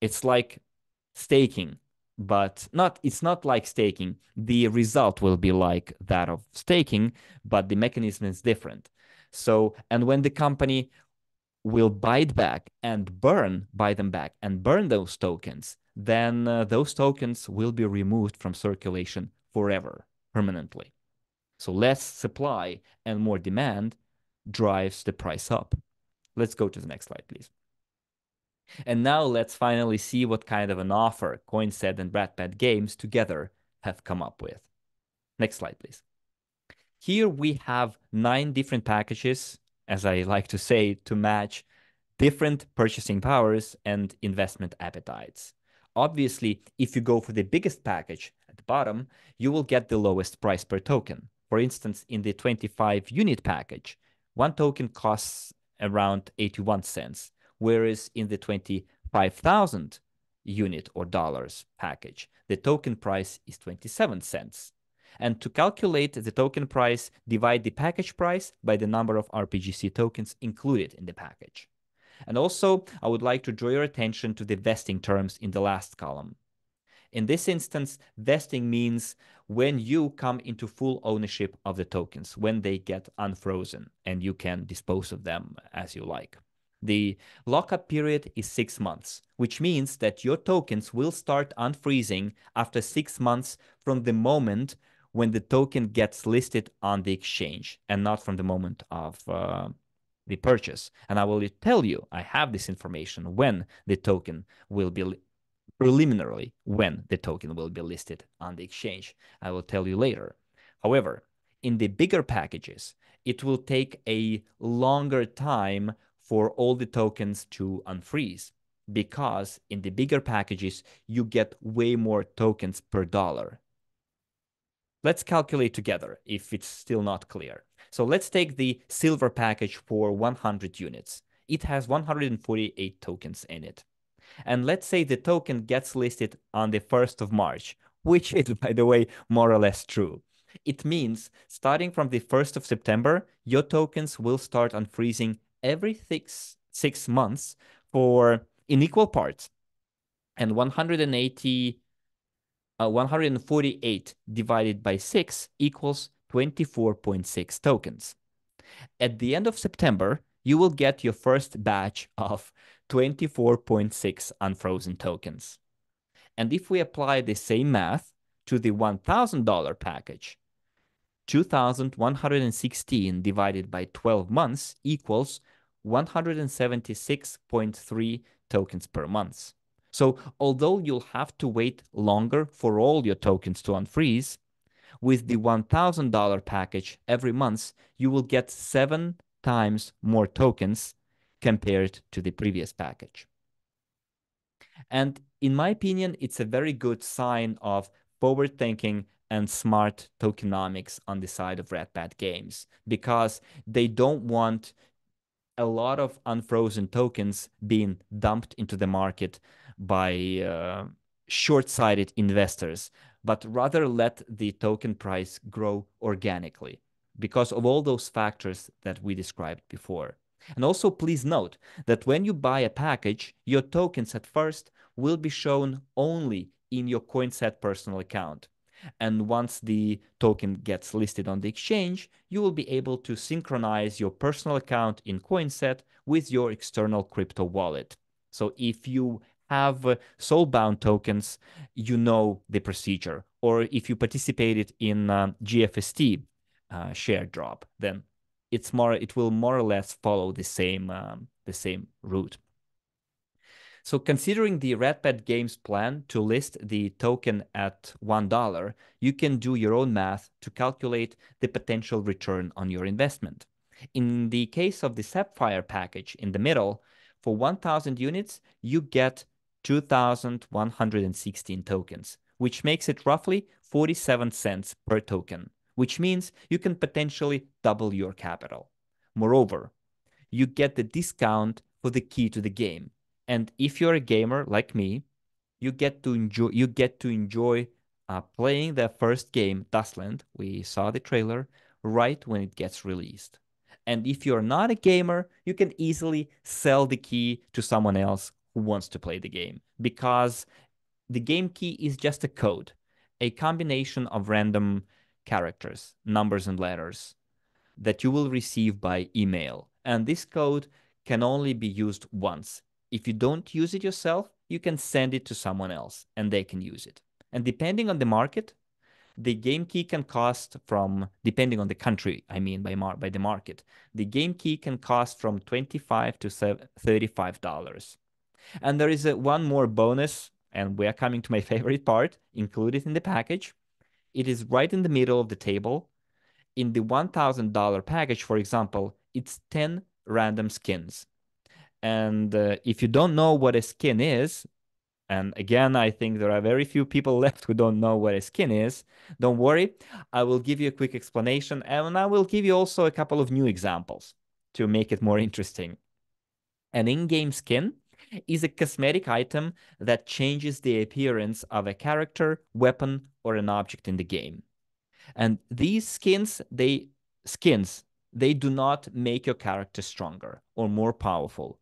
It's like staking, but it's not like staking. The result will be like that of staking, but the mechanism is different. So, and when the company will buy them back and burn those tokens, then those tokens will be removed from circulation forever, permanently. So less supply and more demand drives the price up. Let's go to the next slide, please. And now let's finally see what kind of an offer Coinset and RedPad Games together have come up with. Next slide, please. Here we have 9 different packages, as I like to say, to match different purchasing powers and investment appetites. Obviously, if you go for the biggest package at the bottom, you will get the lowest price per token. For instance, in the 25 unit package, one token costs around 81 cents, whereas in the 25,000 unit or dollars package, the token price is 27 cents. And to calculate the token price, divide the package price by the number of RPGC tokens included in the package. And also, I would like to draw your attention to the vesting terms in the last column. In this instance, vesting means when you come into full ownership of the tokens, when they get unfrozen and you can dispose of them as you like. The lockup period is 6 months, which means that your tokens will start unfreezing after 6 months from the moment when the token gets listed on the exchange, and not from the moment of the purchase. And I will tell you, I have this information when the token will be preliminarily when the token will be listed on the exchange. I will tell you later. However, in the bigger packages, it will take a longer time for all the tokens to unfreeze, because in the bigger packages, you get way more tokens per dollar. Let's calculate together if it's still not clear. So let's take the silver package for 100 units. It has 148 tokens in it. And let's say the token gets listed on the 1st of March, which is, by the way, more or less true. It means starting from the 1st of September, your tokens will start unfreezing every six months in equal parts. And 148 divided by 6 equals 24.6 tokens. At the end of September, you will get your first batch of 24.6 unfrozen tokens. And if we apply the same math to the $1,000 package, 2,116 divided by 12 months equals 176.3 tokens per month. So although you'll have to wait longer for all your tokens to unfreeze, with the $1,000 package every month, you will get 7 times more tokens compared to the previous package. And in my opinion, it's a very good sign of forward thinking and smart tokenomics on the side of RedPad Games, because they don't want a lot of unfrozen tokens being dumped into the market by short-sighted investors, but rather let the token price grow organically because of all those factors that we described before. And also please note that when you buy a package, your tokens at first will be shown only in your Coinset personal account. And once the token gets listed on the exchange, you will be able to synchronize your personal account in Coinset with your external crypto wallet. So if you have soulbound tokens, you know the procedure. Or if you participated in GFST share drop, then it will more or less follow the same route. So considering the RedPad Games plan to list the token at $1, you can do your own math to calculate the potential return on your investment. In the case of the Sapphire package in the middle, For 1,000 units, you get 2,116 tokens, which makes it roughly 47 cents per token, which means you can potentially double your capital. Moreover, you get the discount for the key to the game. And if you're a gamer like me, you get to enjoy playing the first game, Dustland. We saw the trailer right when it gets released. And if you're not a gamer, you can easily sell the key to someone else who wants to play the game, because the game key is just a code, a combination of random characters, numbers, and letters that you will receive by email. And this code can only be used once. If you don't use it yourself, you can send it to someone else and they can use it. And depending on the market, the game key can cost from, depending on the country, I mean by the market, the game key can cost from $25 to $35. And there is one more bonus, and we're coming to my favorite part, included in the package. It is right in the middle of the table. In the $1,000 package, for example, it's 10 random skins. And if you don't know what a skin is, and again, I think there are very few people left who don't know what a skin is, don't worry. I will give you a quick explanation, and I will give you also a couple of new examples to make it more interesting. An in-game skin is a cosmetic item that changes the appearance of a character, weapon, or an object in the game. And these skins, they do not make your character stronger or more powerful.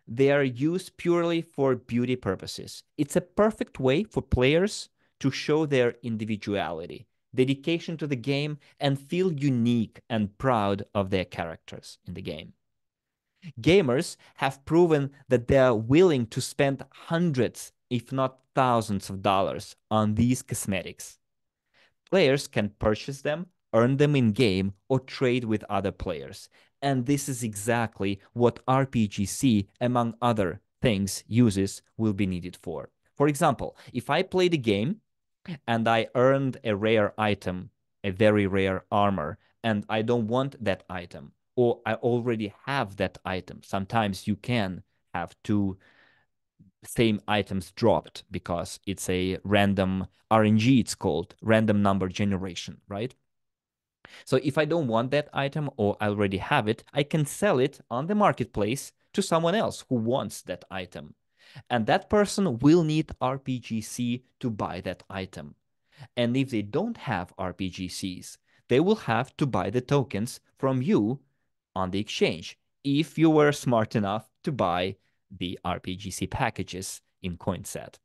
They are used purely for beauty purposes. It's a perfect way for players to show their individuality, dedication to the game, and feel unique and proud of their characters in the game. Gamers have proven that they are willing to spend hundreds, if not thousands of dollars on these cosmetics. Players can purchase them, earn them in-game, or trade with other players. And this is exactly what RPGC, among other things, uses will be needed for. For example, if I play the game and I earned a rare item, a very rare armor, and I don't want that item, or I already have that item. Sometimes you can have two same items dropped because it's a random RNG, it's called random number generation, right? So if I don't want that item or I already have it, I can sell it on the marketplace to someone else who wants that item. And that person will need RPGC to buy that item. And if they don't have RPGCs, they will have to buy the tokens from you on the exchange, if you were smart enough to buy the RPGC packages in Coinset.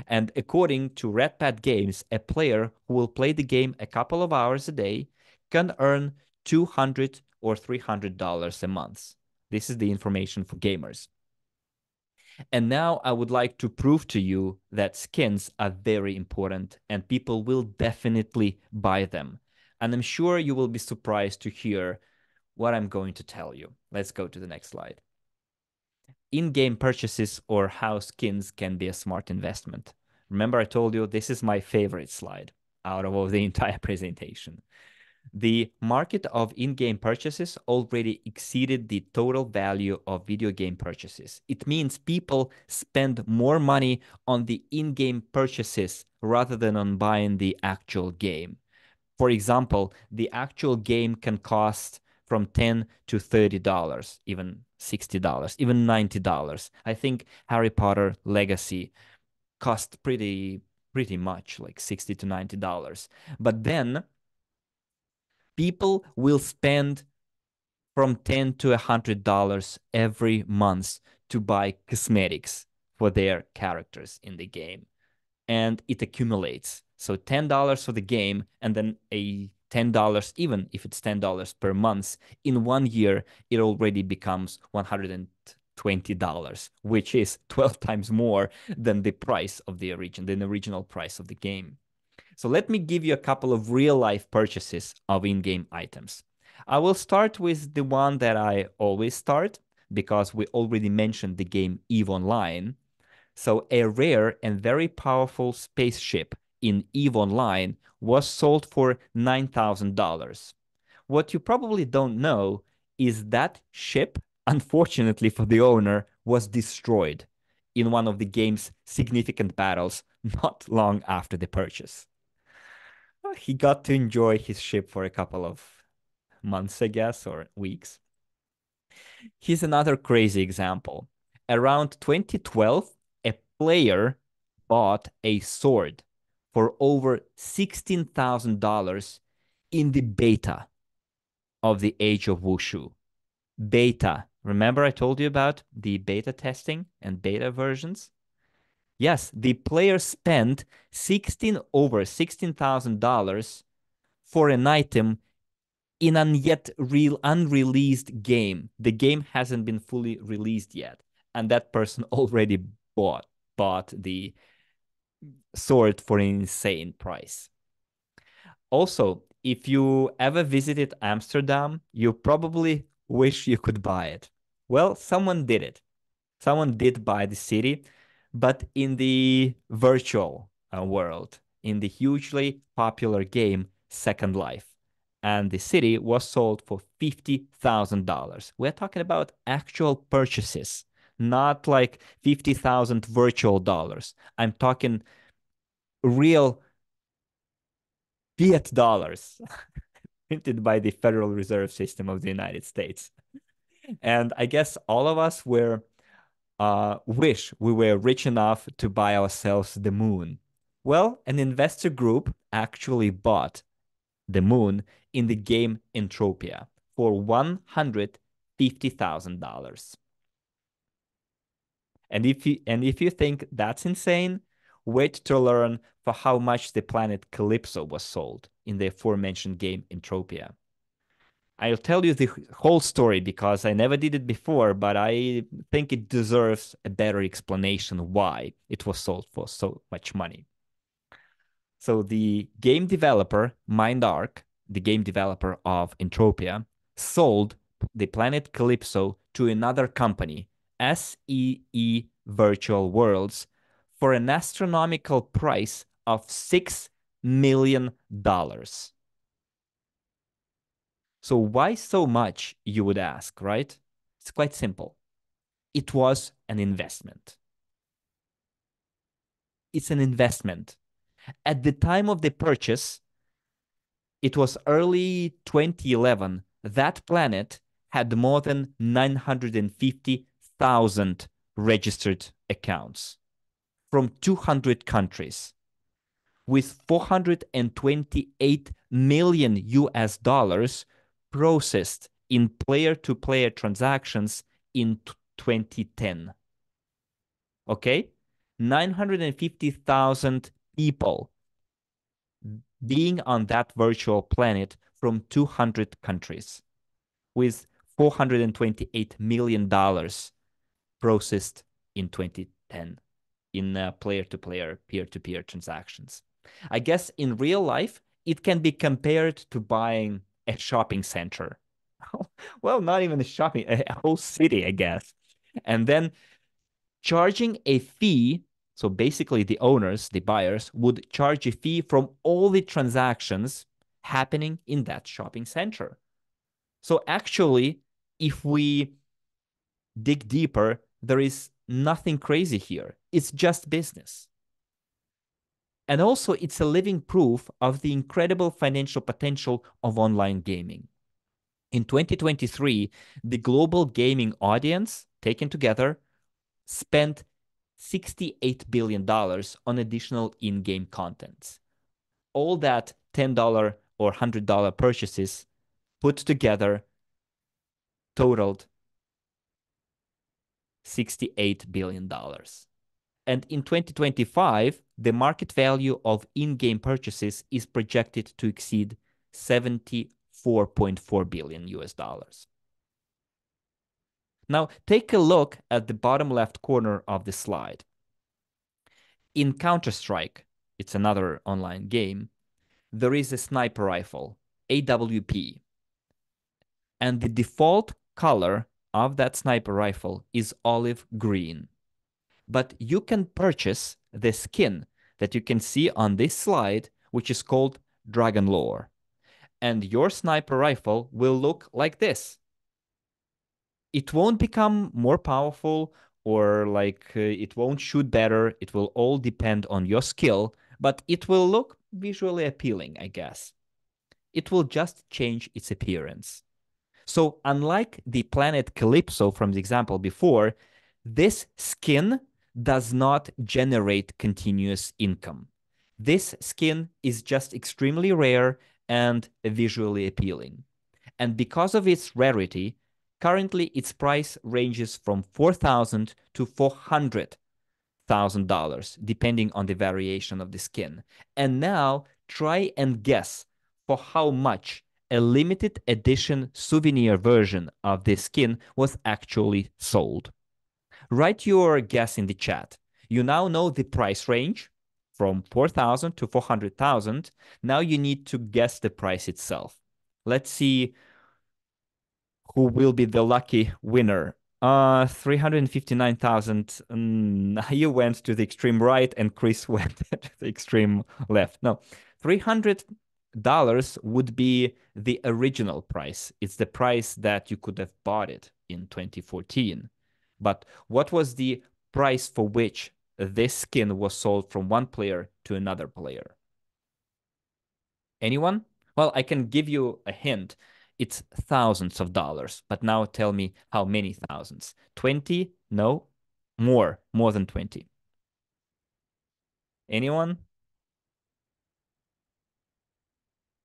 And according to RedPad Games, a player who will play the game a couple of hours a day can earn $200 or $300 a month. This is the information for gamers. And now I would like to prove to you that skins are very important and people will definitely buy them. And I'm sure you will be surprised to hear what I'm going to tell you. Let's go to the next slide. In-game purchases or how skins can be a smart investment. Remember, I told you this is my favorite slide out of all the entire presentation. The market of in-game purchases already exceeded the total value of video game purchases. It means people spend more money on the in-game purchases rather than on buying the actual game. For example, the actual game can cost from $10 to $30, even $60, even $90. I think Harry Potter Legacy cost pretty much, like $60 to $90. But then people will spend from $10 to $100 every month to buy cosmetics for their characters in the game. And it accumulates. So $10 for the game, and then a $10, even if it's $10 per month, in 1 year, it already becomes $120, which is 12 times more than the price of the original price of the game. So let me give you a couple of real-life purchases of in-game items. I will start with the one that I always start, because we already mentioned the game EVE Online. So a rare and very powerful spaceship in EVE Online was sold for $9,000. What you probably don't know is that ship unfortunately for the owner, was destroyed in one of the game's significant battles not long after the purchase. He got to enjoy his ship for a couple of months, I guess, or weeks. Here's another crazy example. Around 2012, a player bought a sword for over $16,000 in the beta of the Age of Wushu. Beta. Remember I told you about the beta testing and beta versions? Yes, the player spent over $16,000 for an item in an yet real unreleased game. The game hasn't been fully released yet, and that person already bought the sword for an insane price. Also, if you ever visited Amsterdam, you probably wish you could buy it. Well, someone did it. Someone did buy the city, but in the virtual world, in the hugely popular game Second Life. And the city was sold for $50,000. We're talking about actual purchases, not like 50,000 virtual dollars. I'm talking real fiat dollars printed by the Federal Reserve System of the United States. And I guess all of us wish we were rich enough to buy ourselves the moon. Well, an investor group actually bought the moon in the game Entropia for $150,000. And if you think that's insane, wait to learn for how much the planet Calypso was sold in the aforementioned game Entropia. I'll tell you the whole story because I never did it before, but I think it deserves a better explanation why it was sold for so much money. So the game developer, MindArc, the game developer of Entropia, sold the planet Calypso to another company, SEE Virtual Worlds, for an astronomical price of $6 million. So why so much, you would ask, right? It's quite simple. It was an investment. It's an investment. At the time of the purchase, it was early 2011. That planet had more than 950,000 registered accounts from 200 countries, with 428 million US dollars processed in player-to-player transactions in 2010. Okay? 950,000 people being on that virtual planet from 200 countries with $428 million processed in 2010 in player-to-player, peer-to-peer transactions. I guess in real life, it can be compared to buying a shopping center. Well, not even a shopping, a whole city, I guess. And then charging a fee. So basically the owners, the buyers, would charge a fee from all the transactions happening in that shopping center. So actually, if we dig deeper, there is nothing crazy here. It's just business. And also, it's a living proof of the incredible financial potential of online gaming. In 2023, the global gaming audience, taken together, spent $68 billion on additional in-game contents. All that $10 or $100 purchases put together totaled $68 billion. And in 2025, the market value of in-game purchases is projected to exceed 74.4 billion US dollars. Now, take a look at the bottom left corner of the slide. In Counter-Strike, it's another online game, there is a sniper rifle, AWP. And the default color of that sniper rifle is olive green. But you can purchase the skin that you can see on this slide, which is called Dragon Lore. And your sniper rifle will look like this. It won't become more powerful or it won't shoot better. It will all depend on your skill, but it will look visually appealing, I guess. It will just change its appearance. So unlike the planet Calypso from the example before, this skin does not generate continuous income. This skin is just extremely rare and visually appealing. And because of its rarity, currently its price ranges from $4,000 to $400,000, depending on the variation of the skin. And now try and guess for how much a limited edition souvenir version of this skin was actually sold. Write your guess in the chat. You now know the price range from 4,000 to 400,000. Now you need to guess the price itself. Let's see who will be the lucky winner. 359,000. You went to the extreme right and Chris went to the extreme left. No, $300 would be the original price. It's the price that you could have bought it in 2014. But what was the price for which this skin was sold from one player to another player? Anyone? Well, I can give you a hint. It's thousands of dollars. But now tell me how many thousands? 20? No. More than 20. Anyone?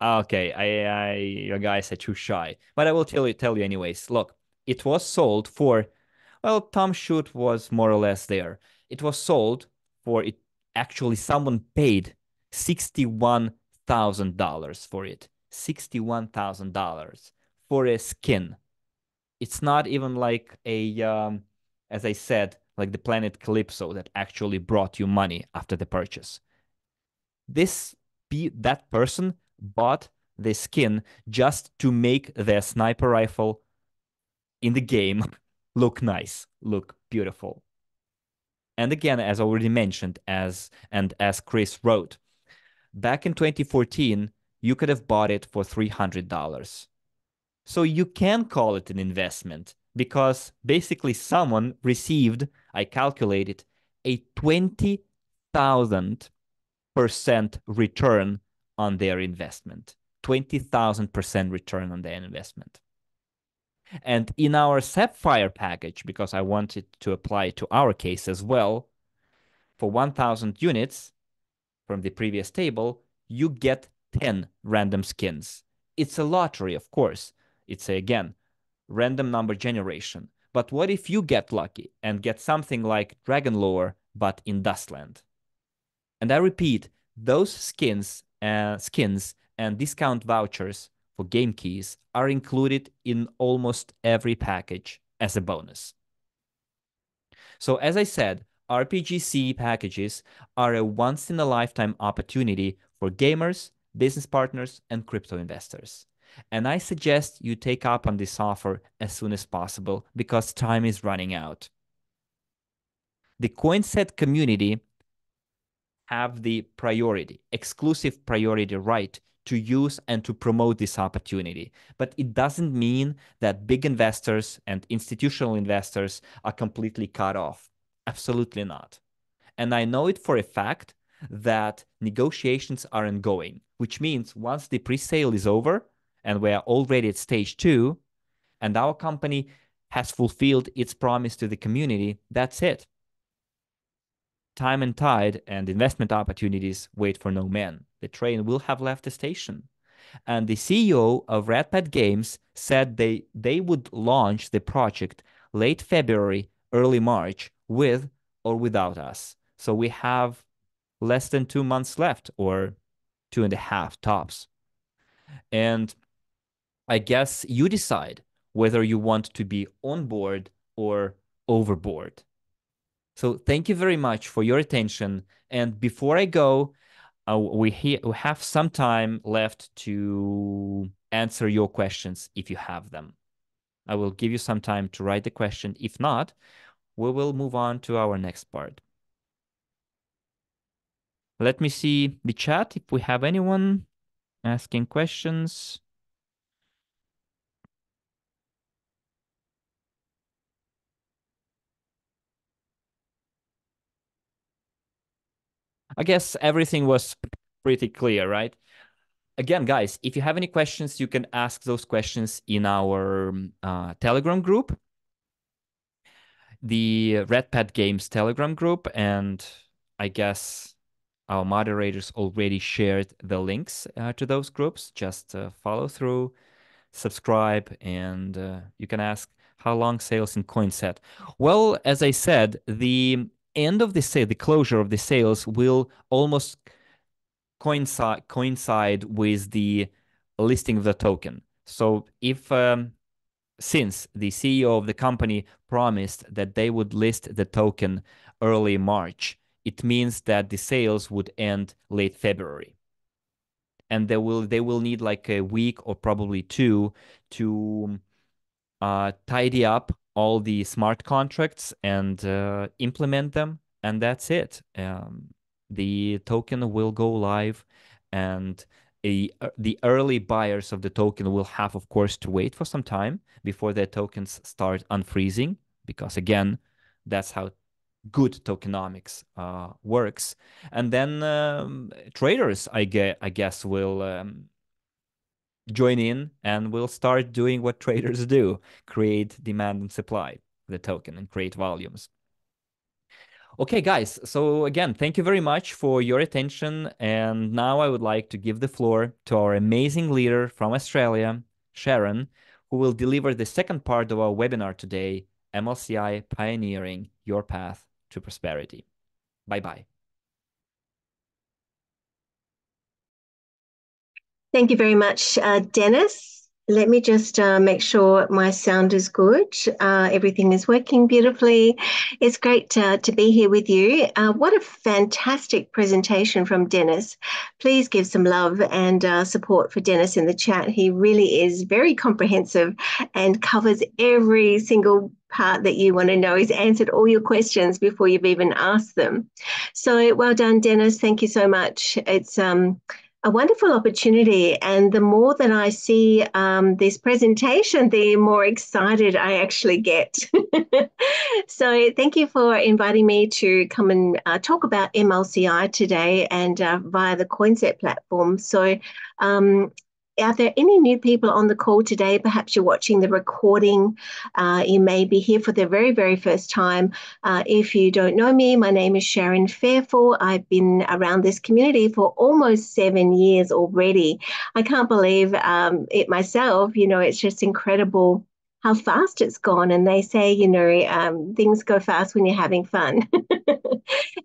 Okay, you guys are too shy. But I will tell you anyways. Look, it was sold for, well, Tom Shoot was more or less there. It was sold for it. Actually, someone paid $61,000 for it. $61,000 for a skin. It's not even like as I said, like the planet Calypso that actually brought you money after the purchase. That person bought the skin just to make their sniper rifle in the game look nice, look beautiful. And again, as already mentioned, as Chris wrote, back in 2014, you could have bought it for $300. So you can call it an investment because basically someone received, I calculated, a 20,000% return on their investment. 20,000% return on their investment. And in our Sapphire package, because I wanted to apply to our case as well, for 1,000 units from the previous table, you get 10 random skins. It's a lottery, of course. It's, again, random number generation. But what if you get lucky and get something like Dragon Lore, but in Dustland? And I repeat, those skins and discount vouchers for game keys are included in almost every package as a bonus. So as I said, RPGC packages are a once-in-a-lifetime opportunity for gamers, business partners, and crypto investors. And I suggest you take up on this offer as soon as possible because time is running out. The Coinset community have the exclusive priority right to use and to promote this opportunity. But it doesn't mean that big investors and institutional investors are completely cut off. Absolutely not. And I know it for a fact that negotiations are ongoing, which means once the pre-sale is over and we are already at stage 2 and our company has fulfilled its promise to the community, that's it. Time and tide and investment opportunities wait for no man. The train will have left the station. And the CEO of RedPad Games said they would launch the project late February, early March, with or without us. So we have less than 2 months left, or 2.5 tops. And I guess you decide whether you want to be on board or overboard. So thank you very much for your attention. And before I go, we have some time left to answer your questions if you have them. I will give you some time to write the question. If not, we will move on to our next part. Let me see the chat if we have anyone asking questions. I guess everything was pretty clear, right? Again, guys, if you have any questions, you can ask those questions in our Telegram group, the RedPad Games Telegram group, and I guess our moderators already shared the links to those groups. Just follow through, subscribe, and you can ask how long sales in Coinset. Well, as I said, the end of the sale, the closure of the sales will almost coincide with the listing of the token. So if since the CEO of the company promised that they would list the token early March, it means that the sales would end late February. And they will need like a week or probably two to tidy up all the smart contracts and implement them, and that's it. The token will go live, and the early buyers of the token will have, of course, to wait for some time before their tokens start unfreezing, because again, that's how good tokenomics works. And then traders, I guess, will join in and we'll start doing what traders do, create demand and supply the token and create volumes. Okay, guys, so again, thank you very much for your attention. And now I would like to give the floor to our amazing leader from Australia, Sharon, who will deliver the second part of our webinar today, MLCI Pioneering Your Path to Prosperity. Bye-bye. Thank you very much, Dennis. Let me just make sure my sound is good. Everything is working beautifully. It's great to be here with you. What a fantastic presentation from Dennis. Please give some love and support for Dennis in the chat. He really is very comprehensive and covers every single part that you want to know. He's answered all your questions before you've even asked them. So well done, Dennis. Thank you so much. It's a wonderful opportunity. And the more that I see this presentation, the more excited I actually get. So thank you for inviting me to come and talk about MLCI today and via the Coinset platform. So are there any new people on the call today? Perhaps you're watching the recording. You may be here for the very, very first time. If you don't know me, my name is Sharon Fairfall. I've been around this community for almost 7 years already. I can't believe it myself. You know, it's just incredible how fast it's gone. And they say, you know, things go fast when you're having fun.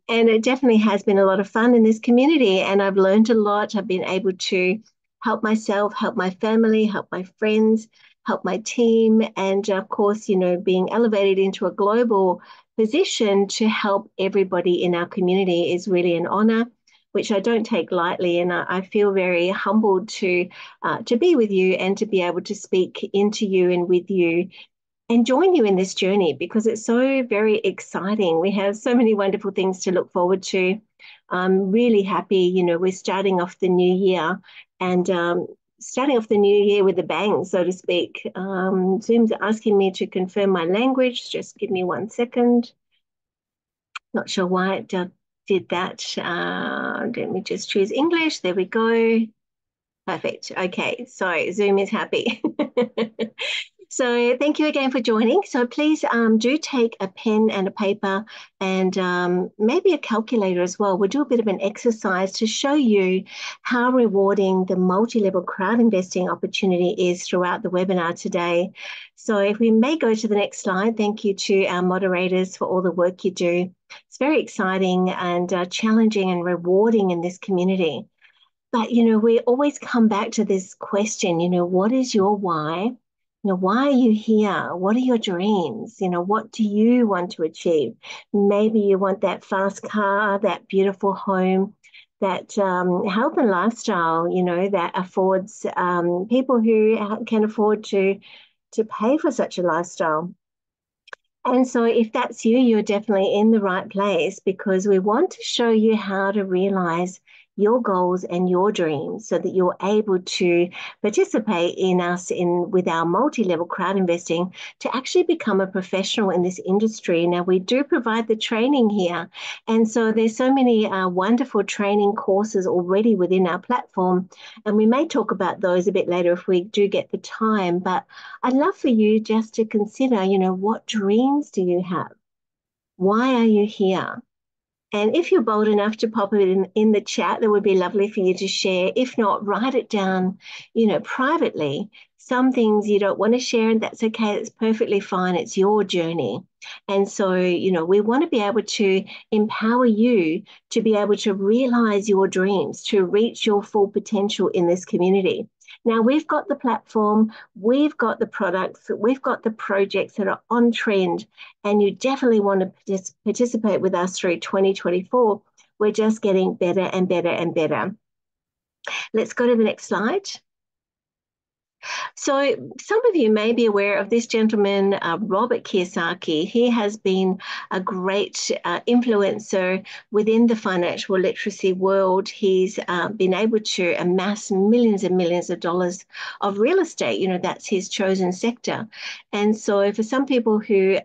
And it definitely has been a lot of fun in this community. And I've learned a lot. I've been able to help myself, help my family, help my friends, help my team, and of course, you know, being elevated into a global position to help everybody in our community is really an honor, which I don't take lightly, and I feel very humbled to be with you and to be able to speak into you and with you and join you in this journey, because it's so very exciting. We have so many wonderful things to look forward to. I'm really happy, you know, we're starting off the new year and starting off the new year with a bang, so to speak. Zoom's asking me to confirm my language. Just give me 1 second. Not sure why it did that. Let me just choose English. There we go. Perfect. Okay, so Zoom is happy. So thank you again for joining. So please do take a pen and a paper and maybe a calculator as well. We'll do a bit of an exercise to show you how rewarding the multi-level crowd investing opportunity is throughout the webinar today. So if we may go to the next slide, thank you to our moderators for all the work you do. It's very exciting and challenging and rewarding in this community. But, you know, we always come back to this question, you know, what is your why? You know, why are you here? What are your dreams? You know, what do you want to achieve? Maybe you want that fast car, that beautiful home, that health and lifestyle, you know, that affords people who can afford to pay for such a lifestyle. And so if that's you, you're definitely in the right place, because we want to show you how to realize your goals and your dreams so that you're able to participate in us with our multi-level crowd investing to actually become a professional in this industry. Now, we do provide the training here, and so there's so many wonderful training courses already within our platform, and we may talk about those a bit later if we do get the time. But I'd love for you just to consider, what dreams do you have? Why are you here? And if you're bold enough to pop it in the chat, that would be lovely for you to share. If not, write it down, privately. Some things you don't want to share, and that's okay. It's perfectly fine. It's your journey. And so, we want to be able to empower you to be able to realize your dreams, to reach your full potential in this community. Now, we've got the platform, we've got the products, we've got the projects that are on trend, and you definitely want to participate with us through 2024. We're just getting better and better and better. Let's go to the next slide. So some of you may be aware of this gentleman, Robert Kiyosaki. He has been a great influencer within the financial literacy world. He's been able to amass millions and millions of dollars of real estate. That's his chosen sector. And so for some people who,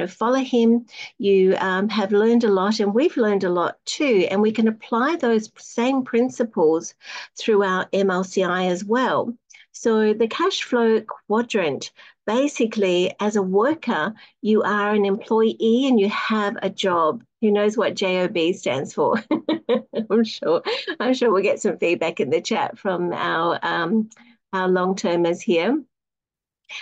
follow him, you have learned a lot, and we've learned a lot too. And we can apply those same principles through our MLCI as well. So the cash flow quadrant, basically, as a worker, you are an employee and you have a job. Who knows what JOB stands for? I'm sure we'll get some feedback in the chat from our long-termers here.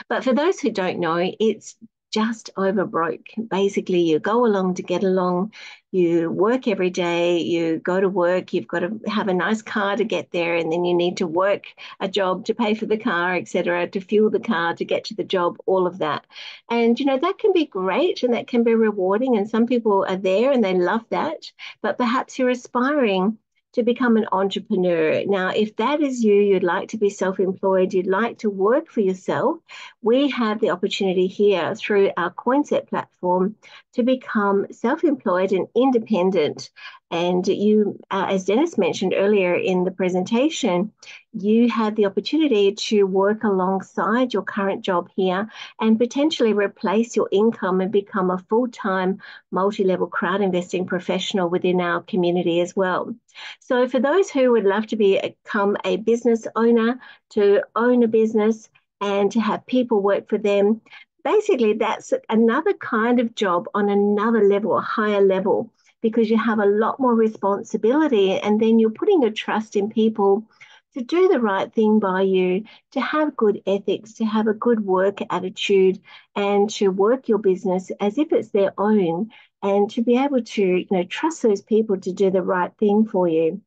But for those who don't know, it's just over broke. Basically, you go along to get along. You work every day, you go to work, you've got to have a nice car to get there, and then you need to work a job to pay for the car, etc., to fuel the car, to get to the job, all of that. And, that can be great and that can be rewarding. And some people are there and they love that, but perhaps you're aspiring to become an entrepreneur. Now, if that is you, you'd like to be self-employed, you'd like to work for yourself, we have the opportunity here through our Coinset platform to become self-employed and independent. And you, as Dennis mentioned earlier in the presentation, you have the opportunity to work alongside your current job here and potentially replace your income and become a full-time multi-level crowd investing professional within our community as well. So for those who would love to become a business owner, to own a business and to have people work for them, basically that's another kind of job on another level, a higher level, because you have a lot more responsibility, and then you're putting your trust in people to do the right thing by you, to have good ethics, to have a good work attitude, and to work your business as if it's their own, and to be able to trust those people to do the right thing for you.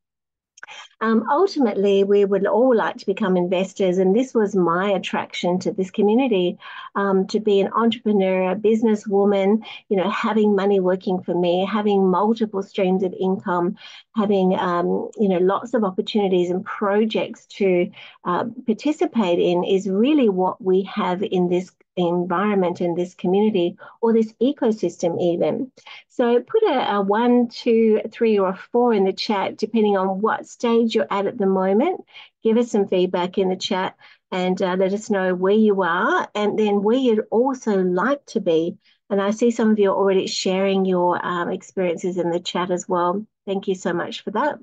Ultimately, we would all like to become investors, and this was my attraction to this community, to be an entrepreneur, a businesswoman, having money working for me, having multiple streams of income, having, lots of opportunities and projects to participate in is really what we have in this environment, in this community, or this ecosystem even. So put a 1, 2, 3, or a 4 in the chat, depending on what stage you're at the moment. Give us some feedback in the chat and let us know where you are and then where you'd also like to be. And I see some of you are already sharing your experiences in the chat as well. Thank you so much for that.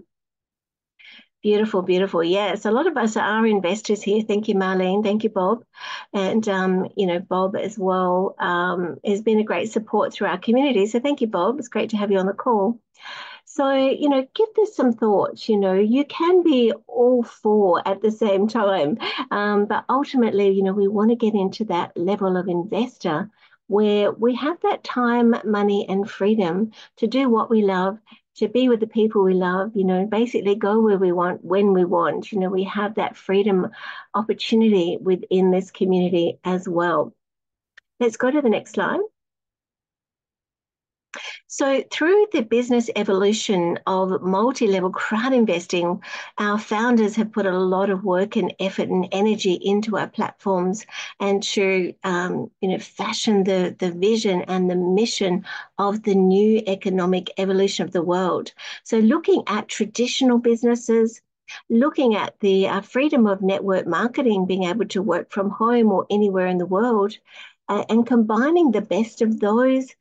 Beautiful, beautiful. Yes, a lot of us are investors here. Thank you, Marlene. Thank you, Bob. And, Bob as well has been a great support through our community. So thank you, Bob. It's great to have you on the call. So, give this some thought. You can be all four at the same time. But ultimately, we want to get into that level of investor where we have that time, money, and freedom to do what we love, to be with the people we love, basically go where we want, when we want. We have that freedom opportunity within this community as well. Let's go to the next slide. So, through the business evolution of multi-level crowd investing, our founders have put a lot of work and effort and energy into our platforms and to, fashion the vision and the mission of the new economic evolution of the world. So, looking at traditional businesses, looking at the freedom of network marketing, being able to work from home or anywhere in the world, and combining the best of those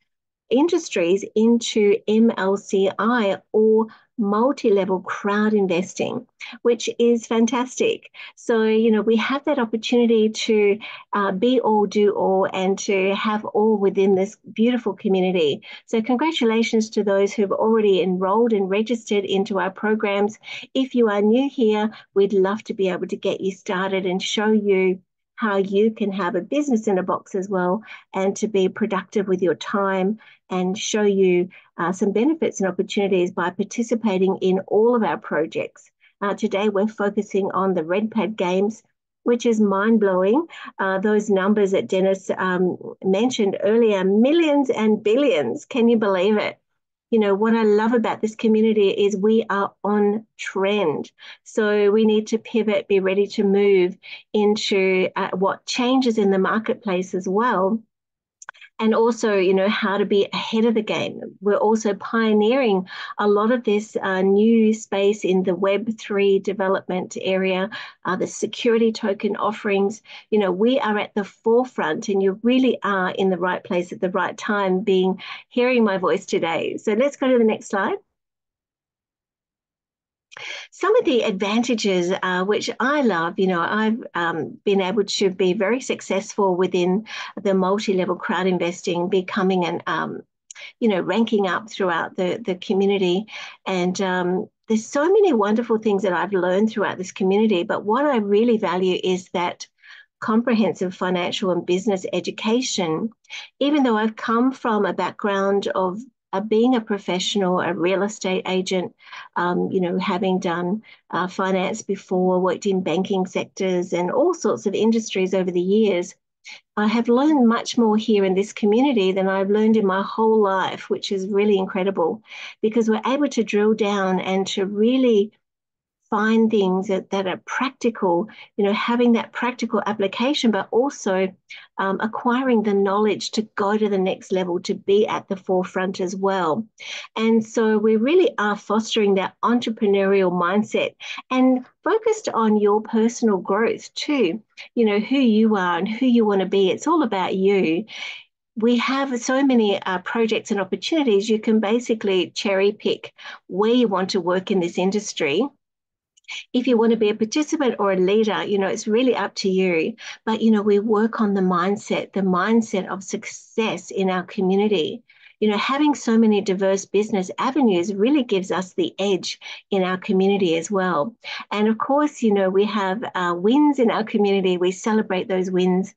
industries into MLCI, or multi-level crowd investing, which is fantastic. So, we have that opportunity to be all, do all, and to have all within this beautiful community. So congratulations to those who've already enrolled and registered into our programs. If you are new here, we'd love to be able to get you started and show you how you can have a business in a box as well, and to be productive with your time, and show you some benefits and opportunities by participating in all of our projects. Today, we're focusing on the RedPad games, which is mind-blowing. Those numbers that Dennis mentioned earlier, millions and billions. Can you believe it? What I love about this community is we are on trend. So we need to pivot, be ready to move into what changes in the marketplace as well. And also, how to be ahead of the game. We're also pioneering a lot of this new space in the Web3 development area, the security token offerings. We are at the forefront, and you really are in the right place at the right time, hearing my voice today. So let's go to the next slide. Some of the advantages, which I love, I've been able to be very successful within the multi-level crowd investing, becoming ranking up throughout the community. And there's so many wonderful things that I've learned throughout this community. But what I really value is that comprehensive financial and business education. Even though I've come from a background of being a professional, a real estate agent, having done finance before, worked in banking sectors and all sorts of industries over the years, I have learned much more here in this community than I've learned in my whole life, which is really incredible, because we're able to drill down and to really find things that are practical, having that practical application, but also acquiring the knowledge to go to the next level, to be at the forefront as well. And so we really are fostering that entrepreneurial mindset and focused on your personal growth too, who you are and who you want to be. It's all about you. We have so many projects and opportunities. You can basically cherry pick where you want to work in this industry. If you want to be a participant or a leader, it's really up to you. But, we work on the mindset of success in our community. Having so many diverse business avenues really gives us the edge in our community as well. And of course, we have wins in our community. We celebrate those wins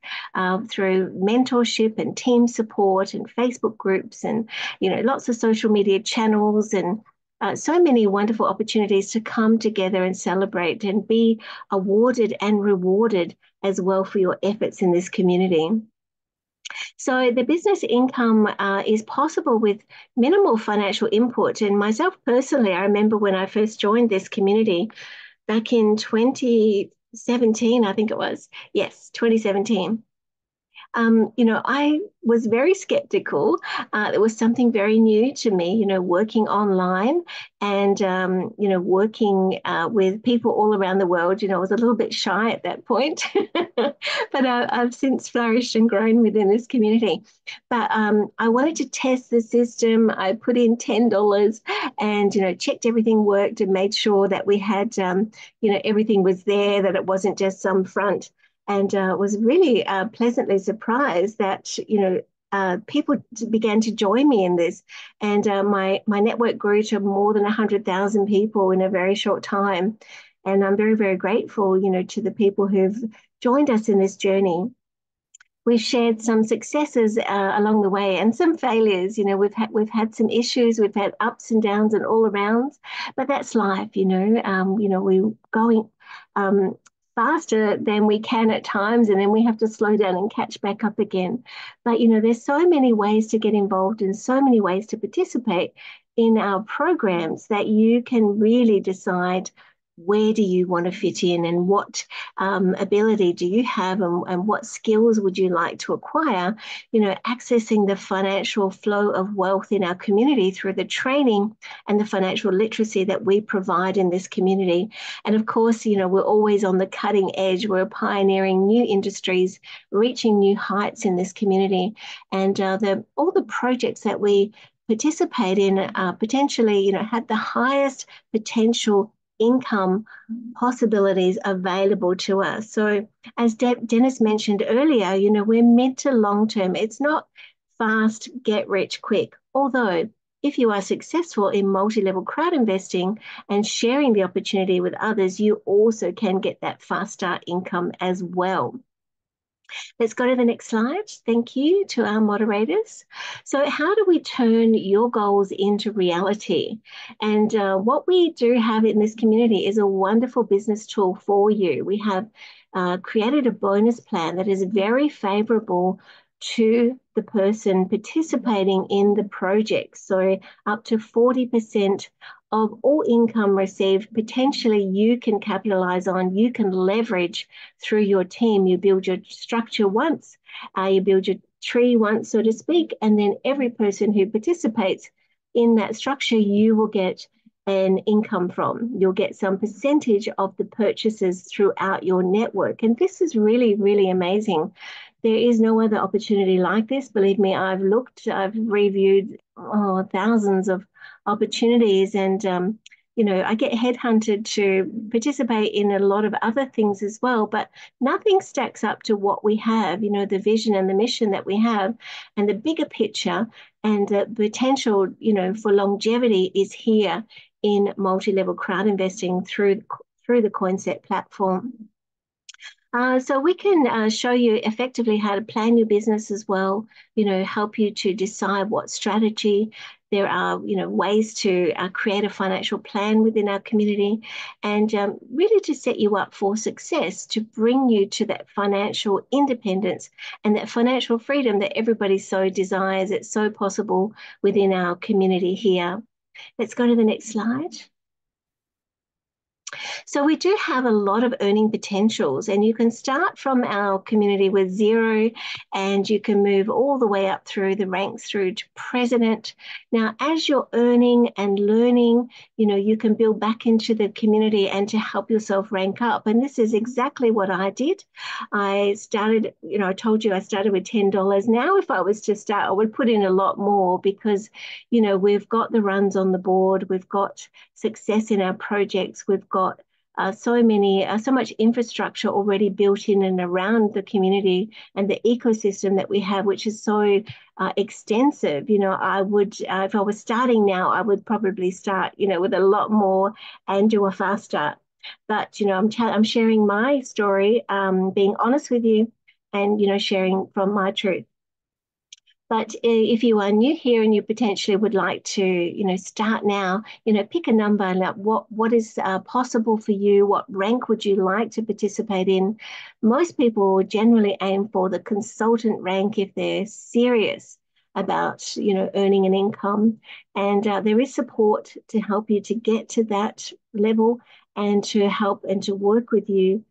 through mentorship and team support and Facebook groups and, lots of social media channels and so many wonderful opportunities to come together and celebrate and be awarded and rewarded as well for your efforts in this community. So the business income is possible with minimal financial input. And myself personally, I remember when I first joined this community back in 2017, I think it was. Yes, 2017. I was very skeptical. It was something very new to me, working online and, working with people all around the world. I was a little bit shy at that point, but I've since flourished and grown within this community. But I wanted to test the system. I put in $10 and, checked everything worked and made sure that we had, everything was there, that it wasn't just some front. And was really pleasantly surprised that, people began to join me in this. And my network grew to more than 100,000 people in a very short time. And I'm very, very grateful, to the people who've joined us in this journey. We've shared some successes along the way and some failures. We've had some issues, we've had ups and downs and all arounds, but that's life. We're going faster than we can at times, and then we have to slow down and catch back up again. But there's so many ways to get involved and so many ways to participate in our programs that you can really decide where do you want to fit in, and what ability do you have, and what skills would you like to acquire, accessing the financial flow of wealth in our community through the training and the financial literacy that we provide in this community. And of course, we're always on the cutting edge. We're pioneering new industries, reaching new heights in this community. And all the projects that we participate in potentially, had the highest potential income possibilities available to us. So as Dennis mentioned earlier, we're mid to long term. It's not fast, get rich quick. Although if you are successful in multi-level crowd investing and sharing the opportunity with others, you also can get that fast start income as well. Let's go to the next slide. Thank you to our moderators. So how do we turn your goals into reality? And what we do have in this community is a wonderful business tool for you. We have created a bonus plan that is very favorable to the person participating in the project. So up to 40% of all income received, potentially you can capitalize on, you can leverage through your team. You build your structure once, you build your tree once, so to speak, and then every person who participates in that structure, you will get an income from. You'll get some percentage of the purchases throughout your network. And this is really, really amazing. There is no other opportunity like this. Believe me, I've reviewed thousands of opportunities, and I get headhunted to participate in a lot of other things as well, but nothing stacks up to what we have, the vision and the mission that we have, and the bigger picture and the potential, for longevity is here in multi-level crowd investing through the Coinset platform. So we can show you effectively how to plan your business as well, help you to decide what strategy. There are, ways to create a financial plan within our community, and really to set you up for success, to bring you to that financial independence and that financial freedom that everybody so desires. It's so possible within our community here. Let's go to the next slide. So we do have a lot of earning potentials, and you can start from our community with zero, and you can move all the way up through the ranks through to president. Now, as you're earning and learning, you can build back into the community and to help yourself rank up. And this is exactly what I did. I started, I told you I started with $10. Now, if I was to start, I would put in a lot more because, we've got the runs on the board, we've got success in our projects, we've got so much infrastructure already built in and around the community and the ecosystem that we have, which is so extensive. I would, if I was starting now, I would probably start, with a lot more and do a fast start. But, I'm sharing my story, being honest with you, and, sharing from my truth. But if you are new here and you potentially would like to, start now, pick a number, like what is possible for you, what rank would you like to participate in. Most people generally aim for the consultant rank if they're serious about, earning an income. And there is support to help you to get to that level and to help and to work with you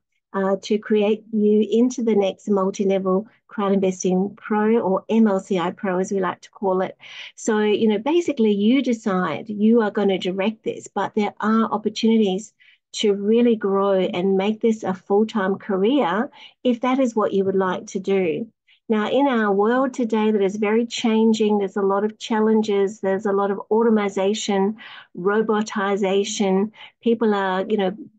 to create you into the next multi-level crowd investing pro, or MLCI pro as we like to call it. So, basically you decide you are going to direct this, but there are opportunities to really grow and make this a full-time career if that is what you would like to do. Now, in our world today that is very changing, there's a lot of challenges, there's a lot of automation, robotization. People are,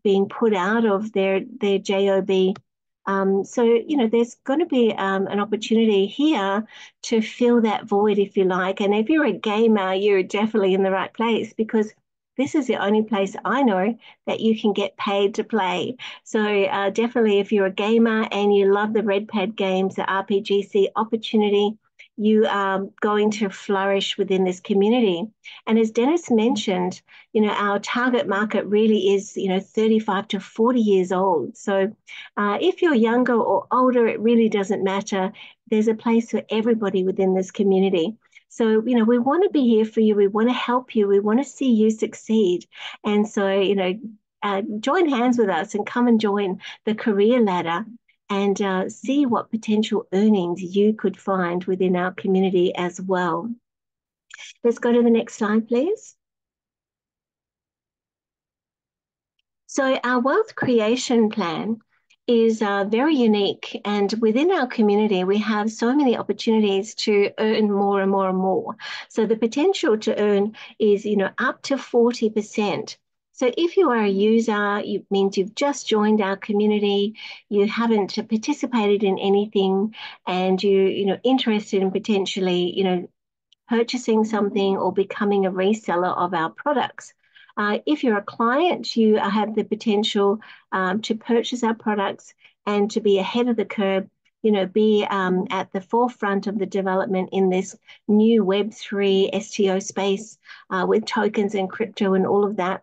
being put out of their job. So, there's going to be an opportunity here to fill that void, if you like. And if you're a gamer, you're definitely in the right place, because this is the only place I know that you can get paid to play. So definitely if you're a gamer and you love the RedPad games, the RPGC opportunity, you are going to flourish within this community. And as Dennis mentioned, our target market really is, 35 to 40 years old. So if you're younger or older, it really doesn't matter. There's a place for everybody within this community. So, we want to be here for you. We want to help you. We want to see you succeed. And so, join hands with us and come and join the career ladder and see what potential earnings you could find within our community as well. Let's go to the next slide, please. So our wealth creation plan is very unique, and within our community we have so many opportunities to earn more and more and more. So the potential to earn is up to 40%. So if you are a user, it means you've just joined our community, you haven't participated in anything, and you're interested in potentially purchasing something or becoming a reseller of our products. If you're a client, you have the potential to purchase our products and to be ahead of the curve, be at the forefront of the development in this new Web3 STO space with tokens and crypto and all of that.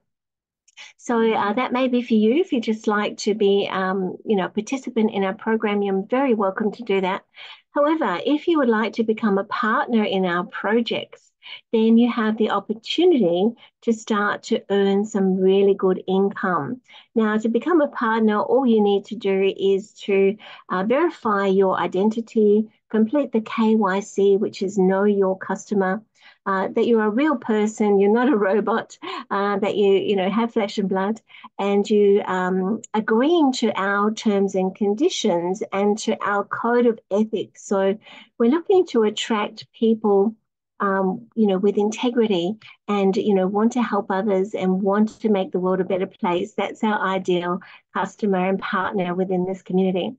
So that may be for you. If you just like to be, a participant in our program, you're very welcome to do that. However, if you would like to become a partner in our projects, then you have the opportunity to start to earn some really good income. Now, to become a partner, all you need to do is to verify your identity, complete the KYC, which is Know Your Customer, that you're a real person, you're not a robot, that you have flesh and blood, and you agreeing to our terms and conditions and to our code of ethics. So we're looking to attract people with integrity and, want to help others and want to make the world a better place. That's our ideal customer and partner within this community.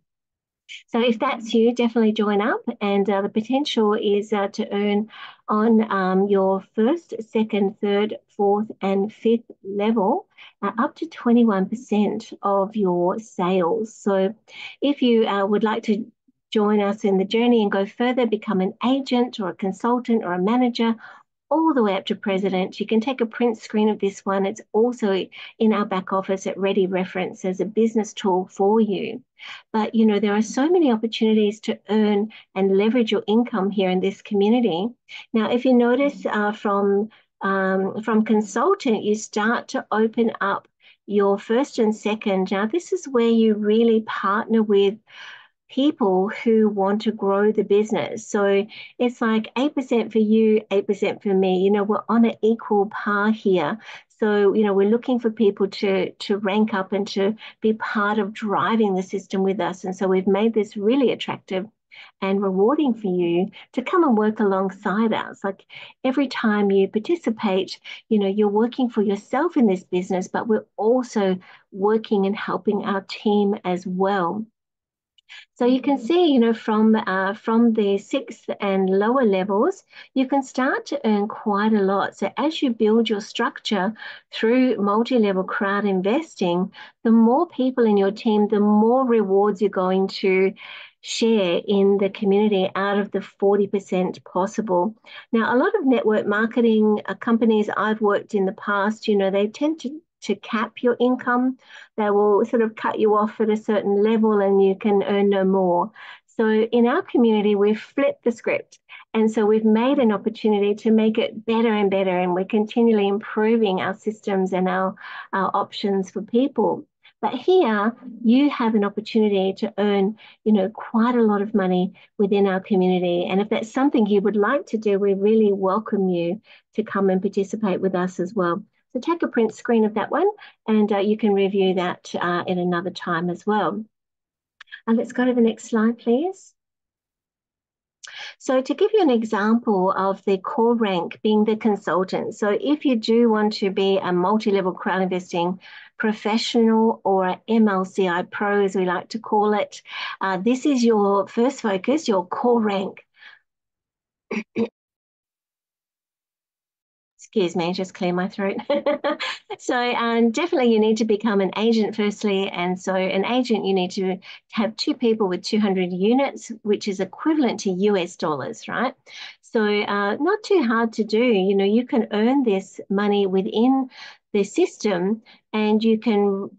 So if that's you, definitely join up. And the potential is to earn on your first, second, third, fourth, and fifth level up to 21% of your sales. So if you would like to join us in the journey and go further, become an agent or a consultant or a manager, all the way up to president. You can take a print screen of this one. It's also in our back office at Ready Reference as a business tool for you. But, there are so many opportunities to earn and leverage your income here in this community. Now, if you notice from consultant, you start to open up your first and second. Now, this is where you really partner with people who want to grow the business. So it's like 8% for you, 8% for me. We're on an equal par here. So, we're looking for people to rank up and to be part of driving the system with us. And so we've made this really attractive and rewarding for you to come and work alongside us. Like every time you participate, you're working for yourself in this business, but we're also working and helping our team as well. So you can see, from the sixth and lower levels, you can start to earn quite a lot. So as you build your structure through multi-level crowd investing, the more people in your team, the more rewards you're going to share in the community out of the 40% possible. Now, a lot of network marketing companies I've worked in the past, they tend to cap your income. They will sort of cut you off at a certain level and you can earn no more. So in our community, we've flipped the script. And so we've made an opportunity to make it better and better. And we're continually improving our systems and our options for people. But here you have an opportunity to earn, quite a lot of money within our community. And if that's something you would like to do, we really welcome you to come and participate with us as well. So take a print screen of that one and you can review that at another time as well. Let's go to the next slide, please. So to give you an example of the core rank being the consultant. So if you do want to be a multi-level crowd investing professional or a MLCI pro, as we like to call it, this is your first focus, your core rank. Excuse me, just clear my throat. So definitely you need to become an agent firstly. And so an agent, you need to have two people with 200 units, which is equivalent to US dollars, right? So not too hard to do. You know, you can earn this money within the system, and you can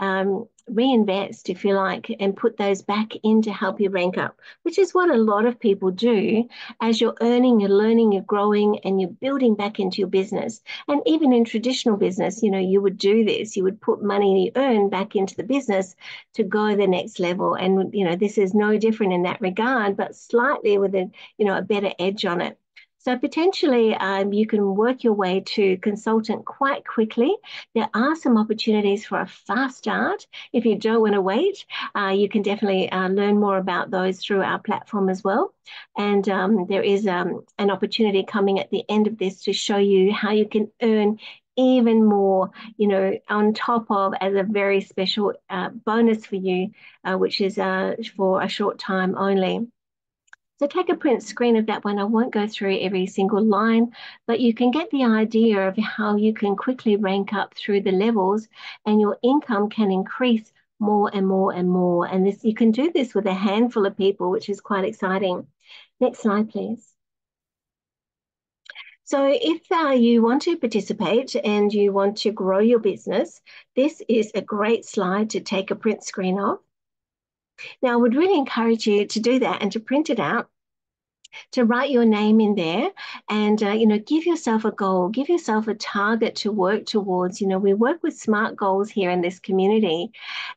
reinvest, if you like, and put those back in to help you rank up, which is what a lot of people do. As you're earning, you're learning, you're growing, and you're building back into your business. And even in traditional business, you know, you would do this. You would put money you earn back into the business to go the next level. And, you know, this is no different in that regard, but slightly with a, you know, a better edge on it. So potentially you can work your way to consultant quite quickly. There are some opportunities for a fast start. If you don't want to wait, you can definitely learn more about those through our platform as well. And there is an opportunity coming at the end of this to show you how you can earn even more, you know, on top of, as a very special bonus for you, which is for a short time only. So take a print screen of that one. I won't go through every single line, but you can get the idea of how you can quickly rank up through the levels, and your income can increase more and more and more. And this, you can do this with a handful of people, which is quite exciting. Next slide, please. So if you want to participate and you want to grow your business, this is a great slide to take a print screen of. Now, I would really encourage you to do that and to print it out, to write your name in there, and you know, give yourself a goal, give yourself a target to work towards. You know, we work with SMART goals here in this community,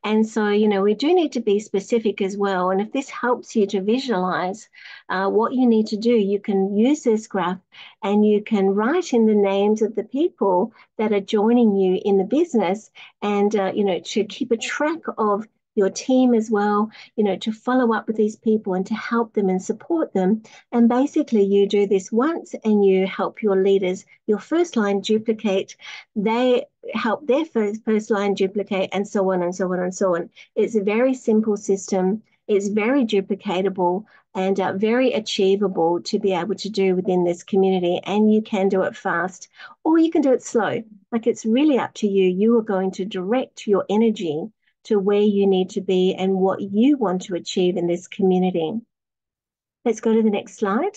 and so, you know, we do need to be specific as well. And if this helps you to visualize what you need to do, you can use this graph and you can write in the names of the people that are joining you in the business, and you know, to keep a track of your team as well, you know, to follow up with these people and to help them and support them. And basically you do this once and you help your leaders, your first line duplicate, they help their first line duplicate, and so on and so on and so on. It's a very simple system. It's very duplicatable and very achievable to be able to do within this community. And you can do it fast or you can do it slow. Like, it's really up to you. You are going to direct your energy to where you need to be and what you want to achieve in this community. Let's go to the next slide.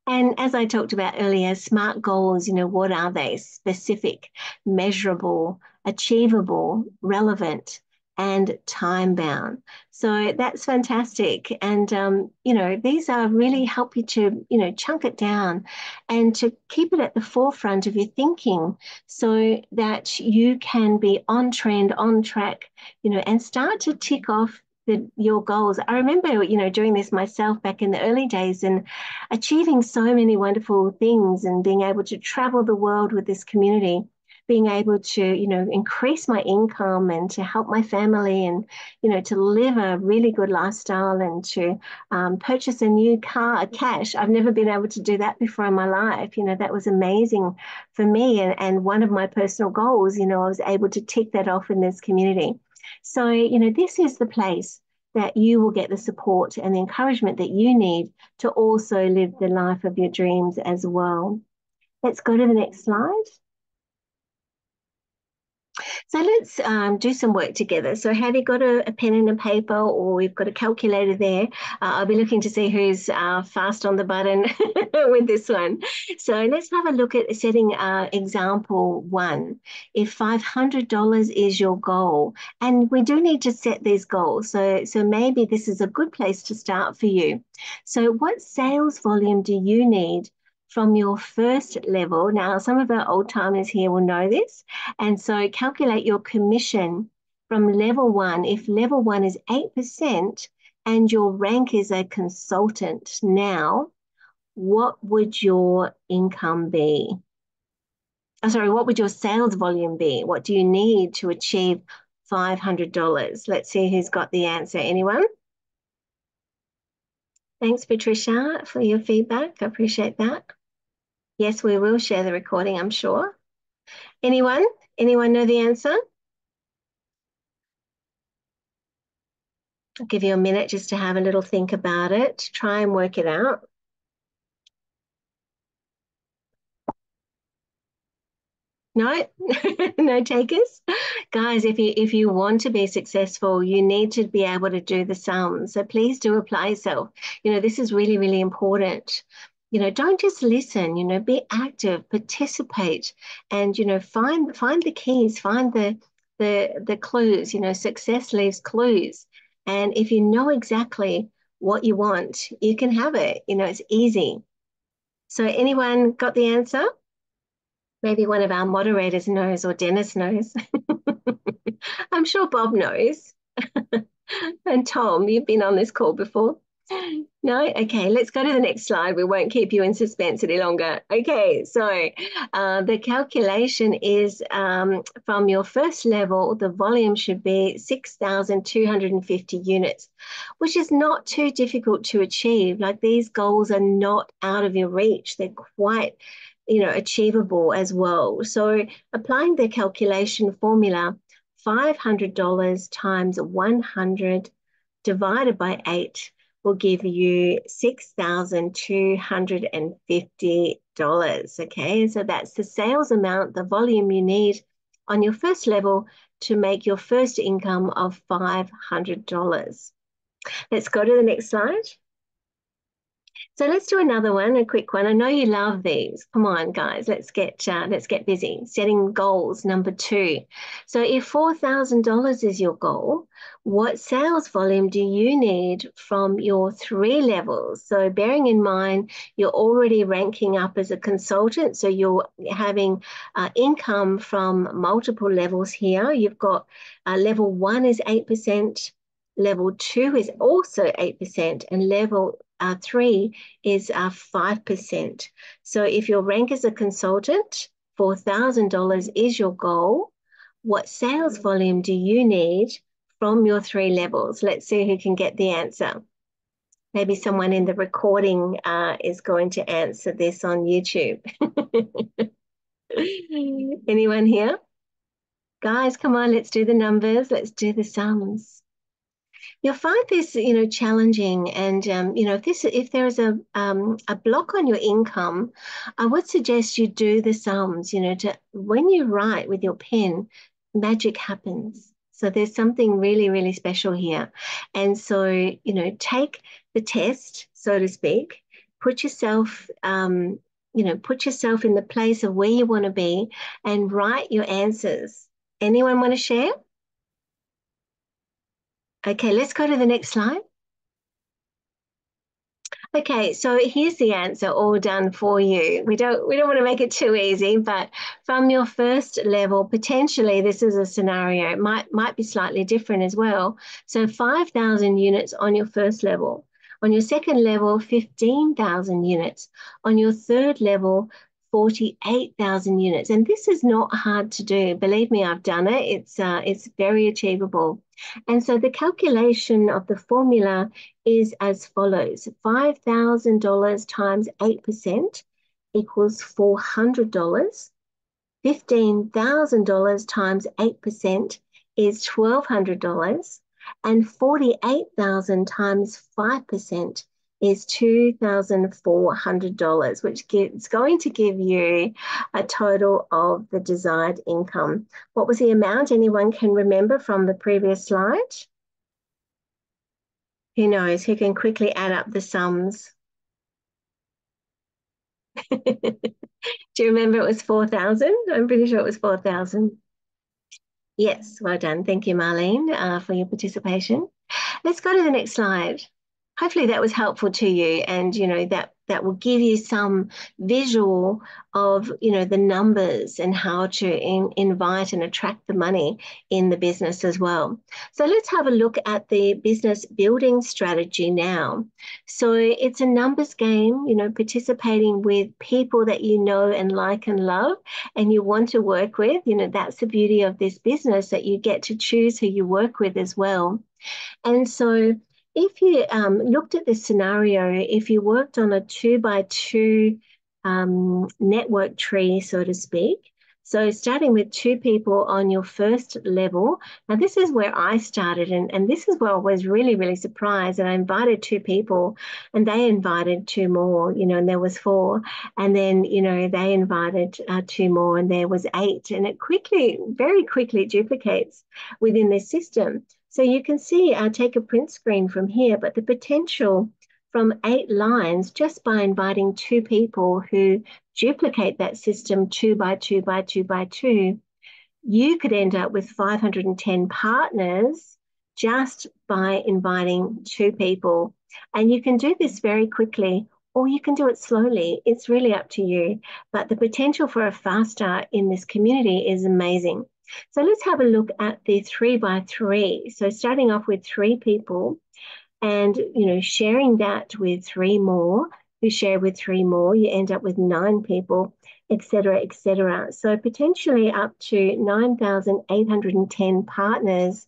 And as I talked about earlier, SMART goals, you know, what are they? Specific, measurable, achievable, relevant, and time bound. So that's fantastic. And, you know, these are really help you to, you know, chunk it down and to keep it at the forefront of your thinking so that you can be on trend, on track, you know, and start to tick off your goals. I remember, you know, doing this myself back in the early days and achieving so many wonderful things and being able to travel the world with this community, being able to, you know, increase my income and to help my family and, you know, to live a really good lifestyle and to purchase a new car, cash. I've never been able to do that before in my life. You know, that was amazing for me. And one of my personal goals, you know, I was able to tick that off in this community. So, you know, this is the place that you will get the support and the encouragement that you need to also live the life of your dreams as well. Let's go to the next slide. So let's do some work together. So have you got a pen and a paper, or we've got a calculator there? I'll be looking to see who's fast on the button with this one. So let's have a look at setting example one. If $500 is your goal, and we do need to set these goals. So maybe this is a good place to start for you. So what sales volume do you need from your first level? Now, some of our old timers here will know this. And so calculate your commission from level one. If level one is 8% and your rank is a consultant now, what would your income be? Oh, sorry, what would your sales volume be? What do you need to achieve $500? Let's see who's got the answer. Anyone? Thanks, Patricia, for your feedback. I appreciate that. Yes, we will share the recording, I'm sure. Anyone? Anyone know the answer? I'll give you a minute just to have a little think about it, try and work it out. No, no takers. Guys, if you want to be successful, you need to be able to do the sums. So please do apply yourself. This is really, really important. Don't just listen, be active, participate, and find the keys, find the clues. Success leaves clues. And if you know exactly what you want, you can have it. It's easy. So anyone got the answer? Maybe one of our moderators knows or Dennis knows. I'm sure Bob knows. And Tom, you've been on this call before. No? Okay, let's go to the next slide. We won't keep you in suspense any longer. Okay, so the calculation is from your first level, the volume should be 6,250 units, which is not too difficult to achieve. Like these goals are not out of your reach. They're quite achievable as well. So applying the calculation formula, $500 times 100 divided by 8 will give you $6,250. Okay, so that's the sales amount, the volume you need on your first level to make your first income of $500. Let's go to the next slide. So let's do another one, a quick one. I know you love these. Come on, guys, let's get busy. Setting goals, number 2. So if $4,000 is your goal, what sales volume do you need from your 3 levels? So bearing in mind you're already ranking up as a consultant, so you're having income from multiple levels here. You've got level 1 is 8%. Level 2 is also 8%, and level 3 is 5%. So if your rank as a consultant, $4,000 is your goal. What sales volume do you need from your 3 levels? Let's see who can get the answer. Maybe someone in the recording is going to answer this on YouTube. Anyone here? Guys, come on, let's do the numbers. Let's do the sums. You'll find this, challenging, and if there is a block on your income, I would suggest you do the sums. When you write with your pen, magic happens. So there's something really, really special here, and so take the test, so to speak. Put yourself, put yourself in the place of where you want to be, and write your answers. Anyone want to share? Okay, let's go to the next slide. Okay, so here's the answer all done for you. We don't want to make it too easy, but from your first level, potentially this is a scenario. It might be slightly different as well. So 5,000 units on your first level. On your second level, 15,000 units. On your third level, 48,000 units. And this is not hard to do. Believe me, I've done it. It's very achievable. And so the calculation of the formula is as follows. $5,000 times 8% equals $400. $15,000 times 8% is $1,200. And 48,000 times 5% is $2,400, which is going to give you a total of the desired income. What was the amount? Anyone can remember from the previous slide? Who knows? Who can quickly add up the sums? Do you remember it was 4,000? I'm pretty sure it was 4,000. Yes, well done. Thank you, Marlene, for your participation. Let's go to the next slide. Hopefully that was helpful to you, and that will give you some visual of the numbers and how to invite and attract the money in the business as well. So let's have a look at the business building strategy now. So it's a numbers game, participating with people that you know and like and love and you want to work with. That's the beauty of this business, that you get to choose who you work with as well. And so if you looked at this scenario, if you worked on a 2x2 network tree, so to speak, So starting with 2 people on your first level. Now this is where I started, and this is where I was really, really surprised. And I invited 2 people and they invited 2 more, and there was 4. And then, they invited 2 more and there was 8. And it very quickly duplicates within this system. So you can see, I'll take a print screen from here, but the potential from 8 lines just by inviting 2 people who duplicate that system 2 by 2 by 2 by 2, you could end up with 510 partners just by inviting 2 people. And you can do this very quickly, or you can do it slowly. It's really up to you. But the potential for a fast start in this community is amazing. So let's have a look at the 3 by 3. So starting off with 3 people and, sharing that with 3 more who share with 3 more, you end up with 9 people, etc., etc. So potentially up to 9,810 partners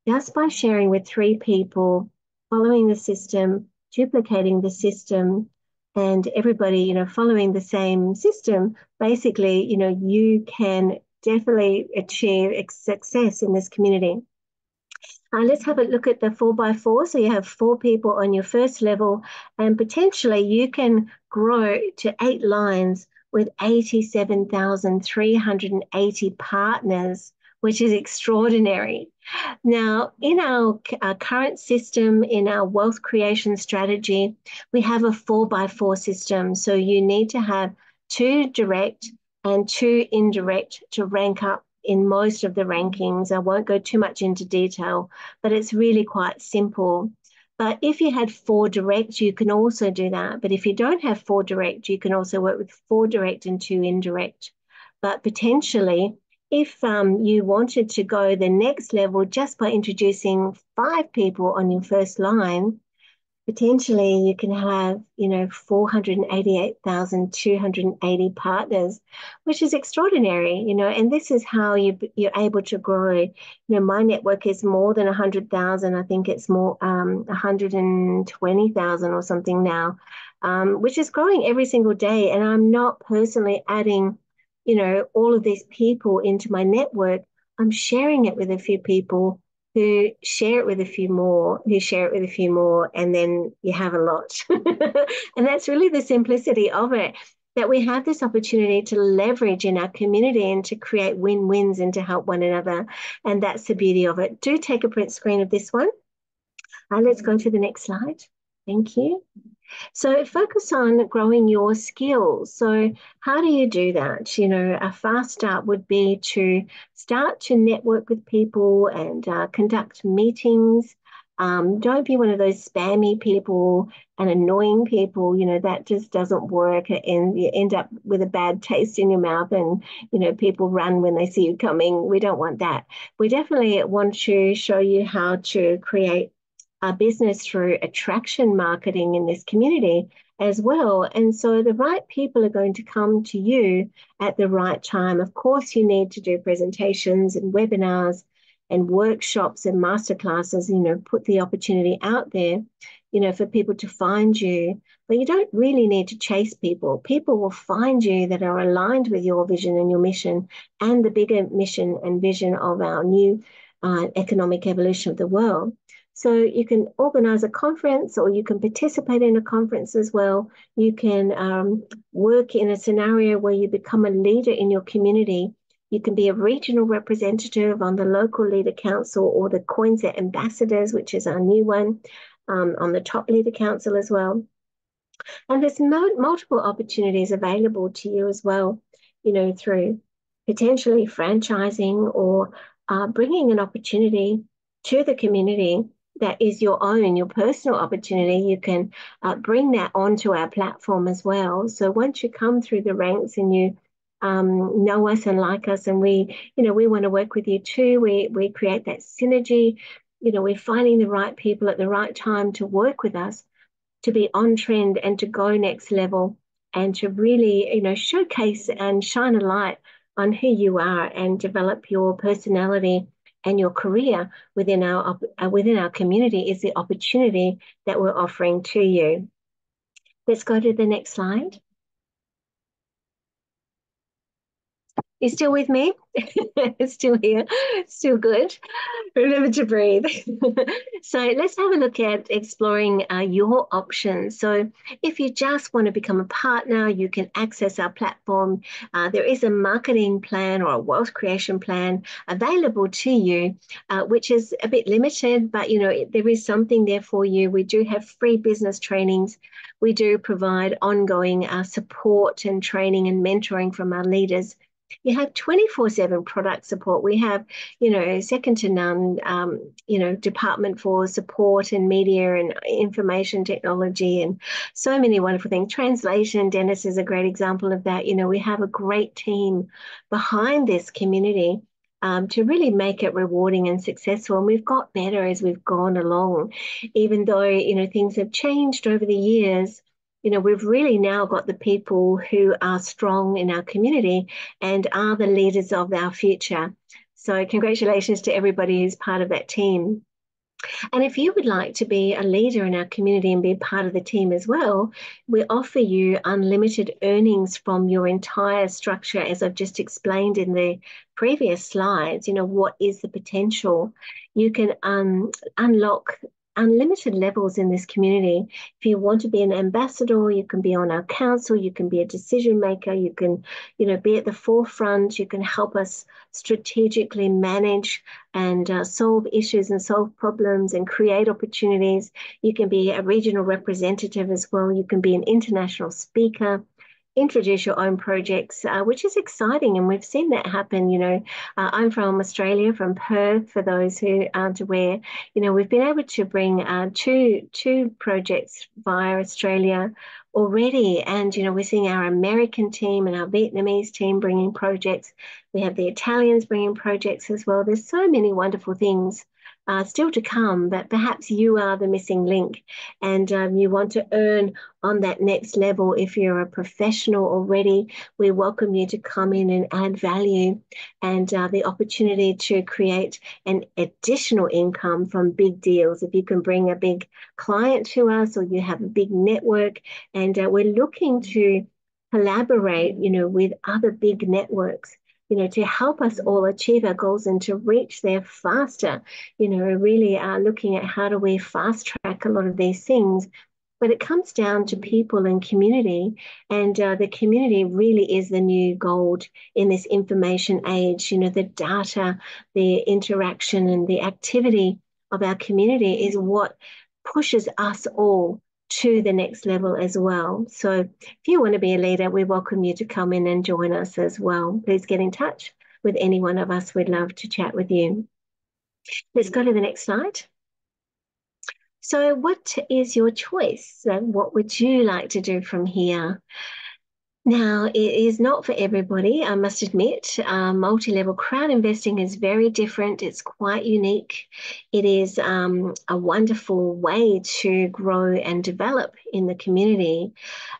just by sharing with 3 people, following the system, duplicating the system, and everybody, following the same system. Basically, you can definitely achieve success in this community. Let's have a look at the 4 by 4. So you have 4 people on your first level, and potentially you can grow to 8 lines with 87,380 partners, which is extraordinary. Now, in our current system, in our wealth creation strategy, we have a 4 by 4 system. So you need to have 2 direct and 2 indirect to rank up in most of the rankings. I won't go too much into detail, but it's really quite simple. But if you had 4 direct, you can also do that. But if you don't have 4 direct, you can also work with 4 direct and 2 indirect. But potentially, if you wanted to go the next level just by introducing 5 people on your first line, potentially you can have, 488,280 partners, which is extraordinary, and this is how you're able to grow. My network is more than 100,000. I think it's more 120,000 or something now, which is growing every single day. And I'm not personally adding, all of these people into my network. I'm sharing it with a few people who share it with a few more, and then you have a lot. And that's really the simplicity of it, that we have this opportunity to leverage in our community and to create win-wins and to help one another. And that's the beauty of it. Do take a print screen of this one. Let's go to the next slide. Thank you. So focus on growing your skills. So how do you do that? A fast start would be to start to network with people and conduct meetings. Don't be one of those spammy people and annoying people. That just doesn't work, and you end up with a bad taste in your mouth, and people run when they see you coming. We don't want that. We definitely want to show you how to create a business through attraction marketing in this community as well. And so the right people are going to come to you at the right time. Of course, you need to do presentations and webinars and workshops and masterclasses, put the opportunity out there, for people to find you. But you don't really need to chase people. People will find you that are aligned with your vision and your mission and the bigger mission and vision of our new economic evolution of the world. So you can organize a conference, or you can participate in a conference as well. You can work in a scenario where you become a leader in your community. You can be a regional representative on the local leader council or the Coinset ambassadors, which is our new one, on the top leader council as well. And there's multiple opportunities available to you as well, through potentially franchising or bringing an opportunity to the community that is your own, your personal opportunity. You can bring that onto our platform as well. So once you come through the ranks and you know us and like us, and we want to work with you too, we create that synergy. We're finding the right people at the right time to work with us, to be on trend and to go next level, and to really, showcase and shine a light on who you are and develop your personality and your career within our community is the opportunity that we're offering to you. Let's go to the next slide. You still with me? Still here, still good. Remember to breathe. So let's have a look at exploring your options. So if you just want to become a partner, you can access our platform. There is a marketing plan or a wealth creation plan available to you, which is a bit limited, but there is something there for you. We do have free business trainings. We do provide ongoing support and training and mentoring from our leaders. You have 24/7 product support. We have, second to none, department for support and media and information technology and so many wonderful things. Translation, Dennis is a great example of that. We have a great team behind this community to really make it rewarding and successful. And we've got better as we've gone along, even though, things have changed over the years. We've really now got the people who are strong in our community and are the leaders of our future. So congratulations to everybody who's part of that team. And if you would like to be a leader in our community and be part of the team as well, we offer you unlimited earnings from your entire structure, as I've just explained in the previous slides. What is the potential? You can unlock unlimited levels in this community. If you want to be an ambassador, you can be on our council, you can be a decision maker, you can, be at the forefront, you can help us strategically manage and solve issues and solve problems and create opportunities. You can be a regional representative as well. You can be an international speaker, introduce your own projects, which is exciting. And we've seen that happen. I'm from Australia, from Perth, for those who aren't aware. We've been able to bring two projects via Australia already. And, we're seeing our American team and our Vietnamese team bringing projects. We have the Italians bringing projects as well. There's so many wonderful things still to come, but perhaps you are the missing link and you want to earn on that next level. If you're a professional already, we welcome you to come in and add value and the opportunity to create an additional income from big deals. If you can bring a big client to us or you have a big network, and we're looking to collaborate, with other big networks, to help us all achieve our goals and to reach there faster. Really are looking at how do we fast track a lot of these things. But it comes down to people and community, and the community really is the new gold in this information age. The data, the interaction, and the activity of our community is what pushes us all to the next level as well. So if you want to be a leader, we welcome you to come in and join us as well. Please get in touch with any one of us. We'd love to chat with you. Let's go to the next slide. So what is your choice? So what would you like to do from here? Now, it is not for everybody, I must admit. Multi-level crowd investing is very different. It's quite unique. It is a wonderful way to grow and develop in the community.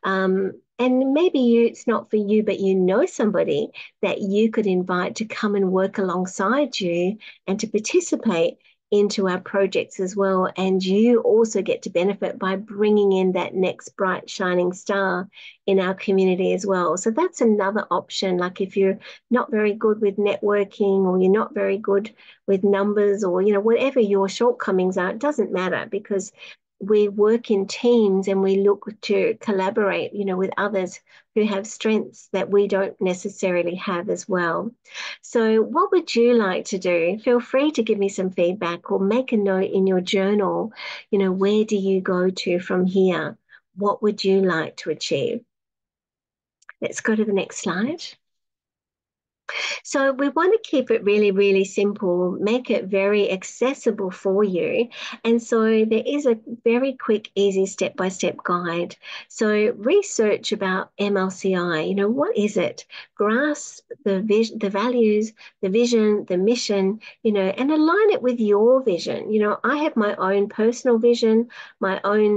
And maybe it's not for you, but you know somebody that you could invite to come and work alongside you and to participate into our projects as well. And you also get to benefit by bringing in that next bright shining star in our community as well. So that's another option. Like if you're not very good with networking or you're not very good with numbers or, whatever your shortcomings are, it doesn't matter because we work in teams and we look to collaborate, with others who have strengths that we don't necessarily have as well. So what would you like to do? Feel free to give me some feedback or make a note in your journal. Where do you go to from here? What would you like to achieve? Let's go to the next slide. So we want to keep it really, really simple, make it very accessible for you. And so there is a very quick, easy step-by-step guide. So research about MLCI, what is it? Grasp the values, the vision, the mission, and align it with your vision. I have my own personal vision, my own,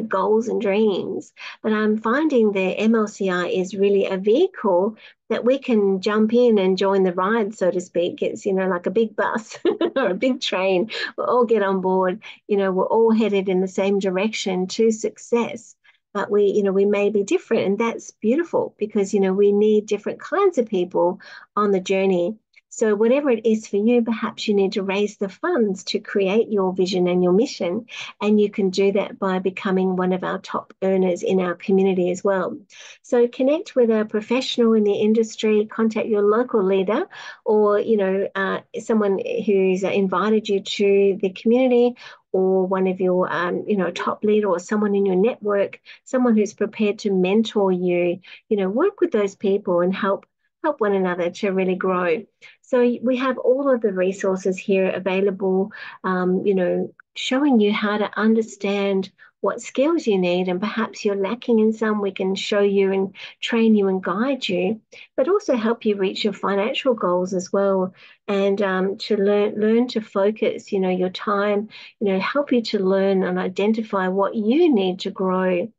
goals and dreams, but I'm finding the MLCI is really a vehicle that we can jump in and join the ride, so to speak. It's, like a big bus or a big train. We'll all get on board. We're all headed in the same direction to success. but we may be different, and that's beautiful because, we need different kinds of people on the journey. So whatever it is for you, perhaps you need to raise the funds to create your vision and your mission. And you can do that by becoming one of our top earners in our community as well. So connect with a professional in the industry, contact your local leader, or, someone who's invited you to the community, or one of your, top leader, or someone in your network, someone who's prepared to mentor you. Work with those people and help one another to really grow. So we have all of the resources here available, showing you how to understand what skills you need, and perhaps you're lacking in some. We can show you and train you and guide you, but also help you reach your financial goals as well, and to learn to focus, your time, help you to learn and identify what you need to grow.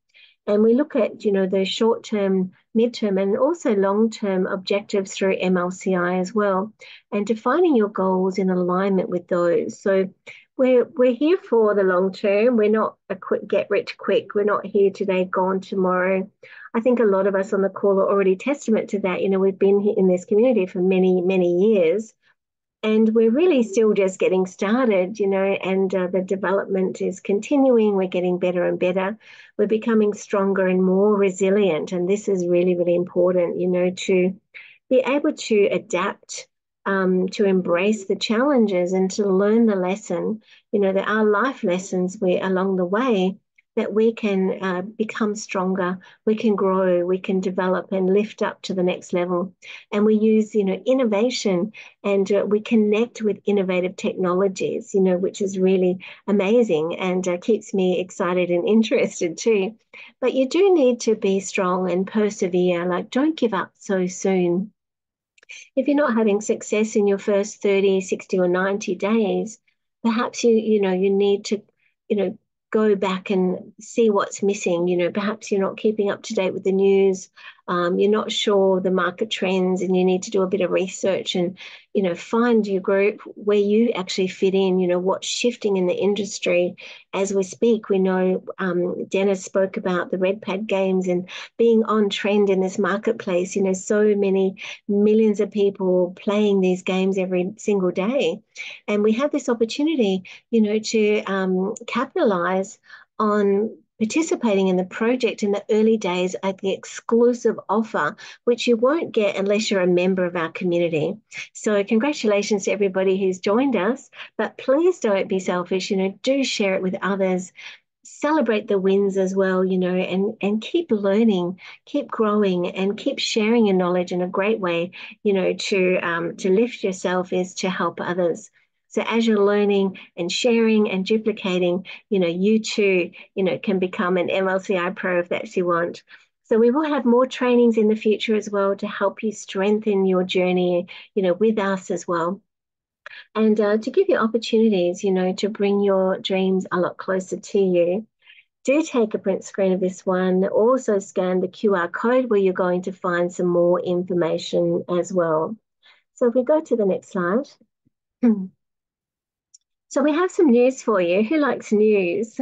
And we look at, the short-term, mid-term, and also long-term objectives through MLCI as well, and defining your goals in alignment with those. So we're here for the long term. We're not a quick get rich quick. We're not here today, gone tomorrow. I think a lot of us on the call are already testament to that. We've been here in this community for many, many years. And we're really still just getting started, and the development is continuing. We're getting better and better. We're becoming stronger and more resilient. And this is really, really important, to be able to adapt, to embrace the challenges and to learn the lesson, that our life lessons along the way, that we can become stronger, we can grow, we can develop and lift up to the next level. And we use, innovation, and we connect with innovative technologies, which is really amazing, and keeps me excited and interested too. But you do need to be strong and persevere. Like, don't give up so soon. If you're not having success in your first 30, 60, or 90 days, perhaps you need to, go back and see what's missing. Perhaps you're not keeping up to date with the news. You're not sure the market trends, and you need to do a bit of research and, find your group where you actually fit in, what's shifting in the industry as we speak. We know Dennis spoke about the RedPad games and being on trend in this marketplace. So many millions of people playing these games every single day. And we have this opportunity, to capitalize on participating in the project in the early days at the exclusive offer, which you won't get unless you're a member of our community. So congratulations to everybody who's joined us, but please don't be selfish, do share it with others. Celebrate the wins as well, and keep learning, keep growing, and keep sharing your knowledge in a great way, to lift yourself is to help others. So as you're learning and sharing and duplicating, you too, can become an MLCI Pro if that's what you want. So we will have more trainings in the future as well to help you strengthen your journey, with us as well. And to give you opportunities, to bring your dreams a lot closer to you. Do take a print screen of this one. Also scan the QR code where you're going to find some more information as well. So if we go to the next slide. So we have some news for you. Who likes news?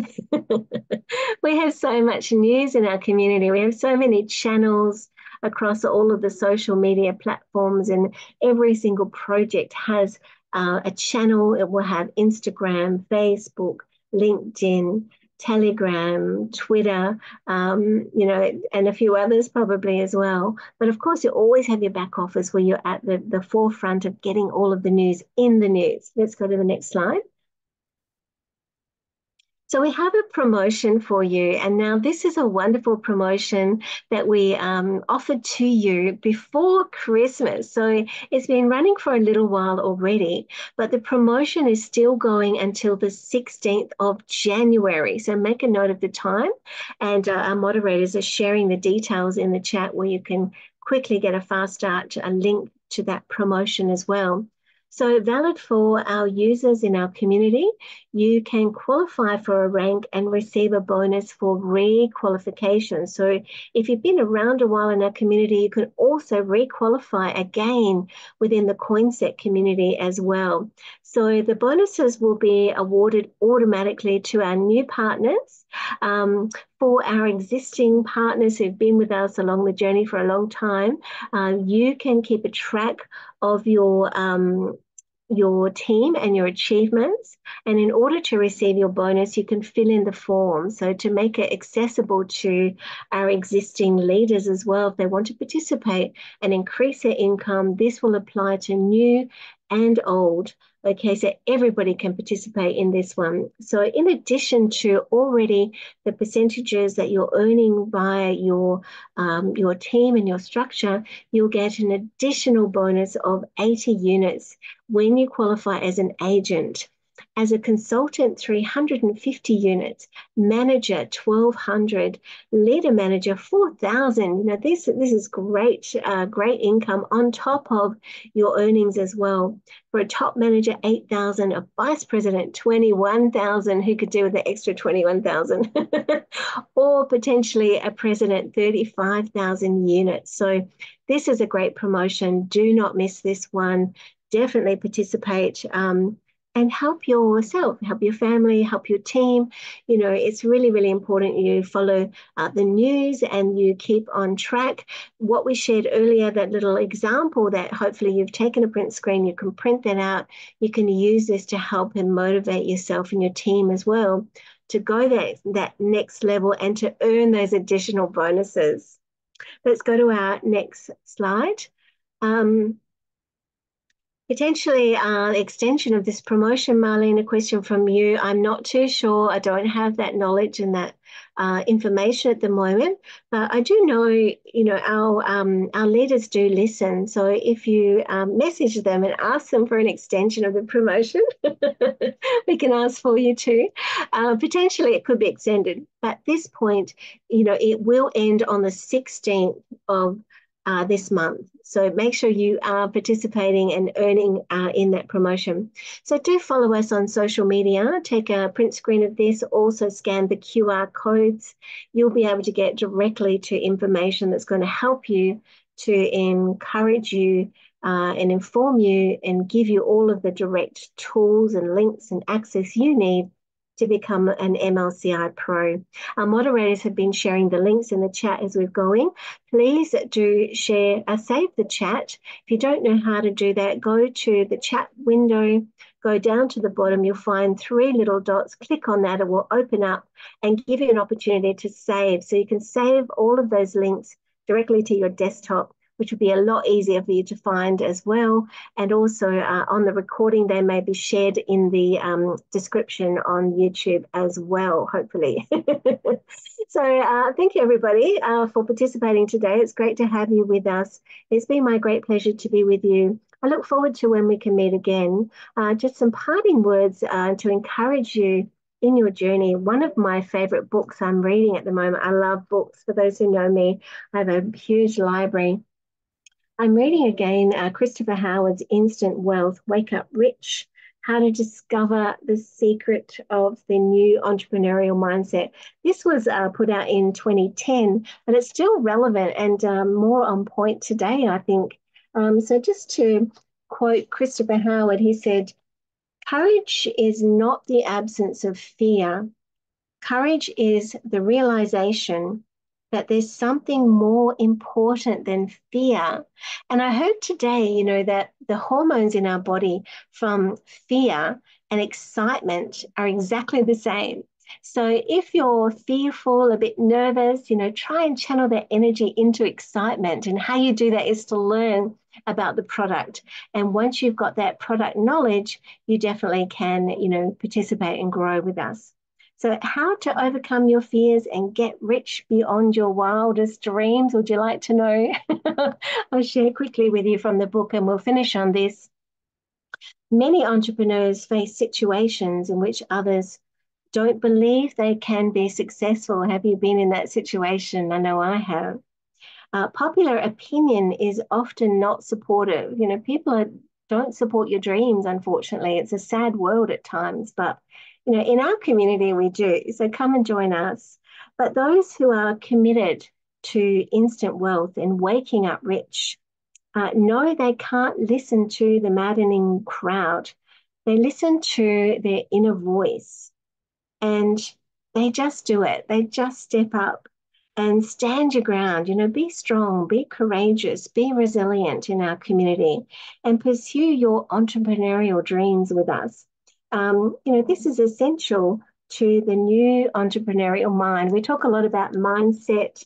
We have so much news in our community. We have so many channels across all of the social media platforms, and every single project has a channel. It will have Instagram, Facebook, LinkedIn, Telegram, Twitter, and a few others probably as well. But of course, you always have your back office where you're at the forefront of getting all of the news in the news. Let's go to the next slide. So we have a promotion for you, and now this is a wonderful promotion that we offered to you before Christmas. So it's been running for a little while already, but the promotion is still going until the 16th of January. So make a note of the time, and our moderators are sharing the details in the chat where you can quickly get a fast start, a link to that promotion as well. So valid for our users in our community. You can qualify for a rank and receive a bonus for re-qualification. So if you've been around a while in our community, you can also re-qualify again within the Coinset community as well. So the bonuses will be awarded automatically to our new partners For our existing partners who've been with us along the journey for a long time, you can keep a track of your team and your achievements. And in order to receive your bonus, you can fill in the form. So to make it accessible to our existing leaders as well, if they want to participate and increase their income, this will apply to new and old. Okay, so everybody can participate in this one. So in addition to already the percentages that you're earning via your team and your structure, you'll get an additional bonus of 80 units when you qualify as an agent. As a consultant, 350 units, manager, 1,200, leader manager, 4,000. You know, this is great, great income on top of your earnings as well. For a top manager, 8,000, a vice president, 21,000, who could do with the extra 21,000, or potentially a president, 35,000 units. So this is a great promotion. Do not miss this one. Definitely participate and help yourself, help your family, help your team. You know, it's really, really important you follow the news and you keep on track. What we shared earlier, that little example that hopefully you've taken a print screen, you can print that out. You can use this to help and motivate yourself and your team as well to go that next level and to earn those additional bonuses. Let's go to our next slide. Potentially extension of this promotion, Marlene, a question from you. I'm not too sure. I don't have that knowledge and that information at the moment, but I do know, you know, our leaders do listen. So if you message them and ask them for an extension of the promotion, we can ask for you too. Potentially it could be extended, but at this point, you know, it will end on the 16th of this month. So make sure you are participating and earning in that promotion. So do follow us on social media. Take a print screen of this. Also scan the QR codes. You'll be able to get directly to information that's going to help you, to encourage you and inform you and give you all of the direct tools and links and access you need to become an MLCI Pro. Our moderators have been sharing the links in the chat as we're going. Please do share, save the chat. If you don't know how to do that, go to the chat window, go down to the bottom, you'll find 3 little dots. Click on that, it will open up and give you an opportunity to save. So you can save all of those links directly to your desktop, which would be a lot easier for you to find as well. And also on the recording, they may be shared in the description on YouTube as well, hopefully. So thank you, everybody, for participating today. It's great to have you with us. It's been my great pleasure to be with you. I look forward to when we can meet again. Just some parting words to encourage you in your journey. One of my favorite books I'm reading at the moment, I love books. For those who know me, I have a huge library. I'm reading again Christopher Howard's Instant Wealth, Wake Up Rich, How to Discover the Secret of the New Entrepreneurial Mindset. This was put out in 2010, but it's still relevant and more on point today, I think. So just to quote Christopher Howard, he said, "Courage is not the absence of fear. Courage is the realization that there's something more important than fear." And I heard today, you know, that the hormones in our body from fear and excitement are exactly the same. So if you're fearful, a bit nervous, you know, try and channel that energy into excitement. And how you do that is to learn about the product. And once you've got that product knowledge, you definitely can, you know, participate and grow with us. So how to overcome your fears and get rich beyond your wildest dreams, would you like to know? I'll share quickly with you from the book and we'll finish on this. Many entrepreneurs face situations in which others don't believe they can be successful. Have you been in that situation? I know I have. Popular opinion is often not supportive. You know, people don't support your dreams, unfortunately. It's a sad world at times, but you know, in our community, we do. So come and join us. But those who are committed to instant wealth and waking up rich know they can't listen to the maddening crowd. They listen to their inner voice. And They just do it. They just step up and stand your ground. Be strong, be courageous, be resilient in our community, and pursue your entrepreneurial dreams with us. This is essential to the new entrepreneurial mind. We talk a lot about mindset,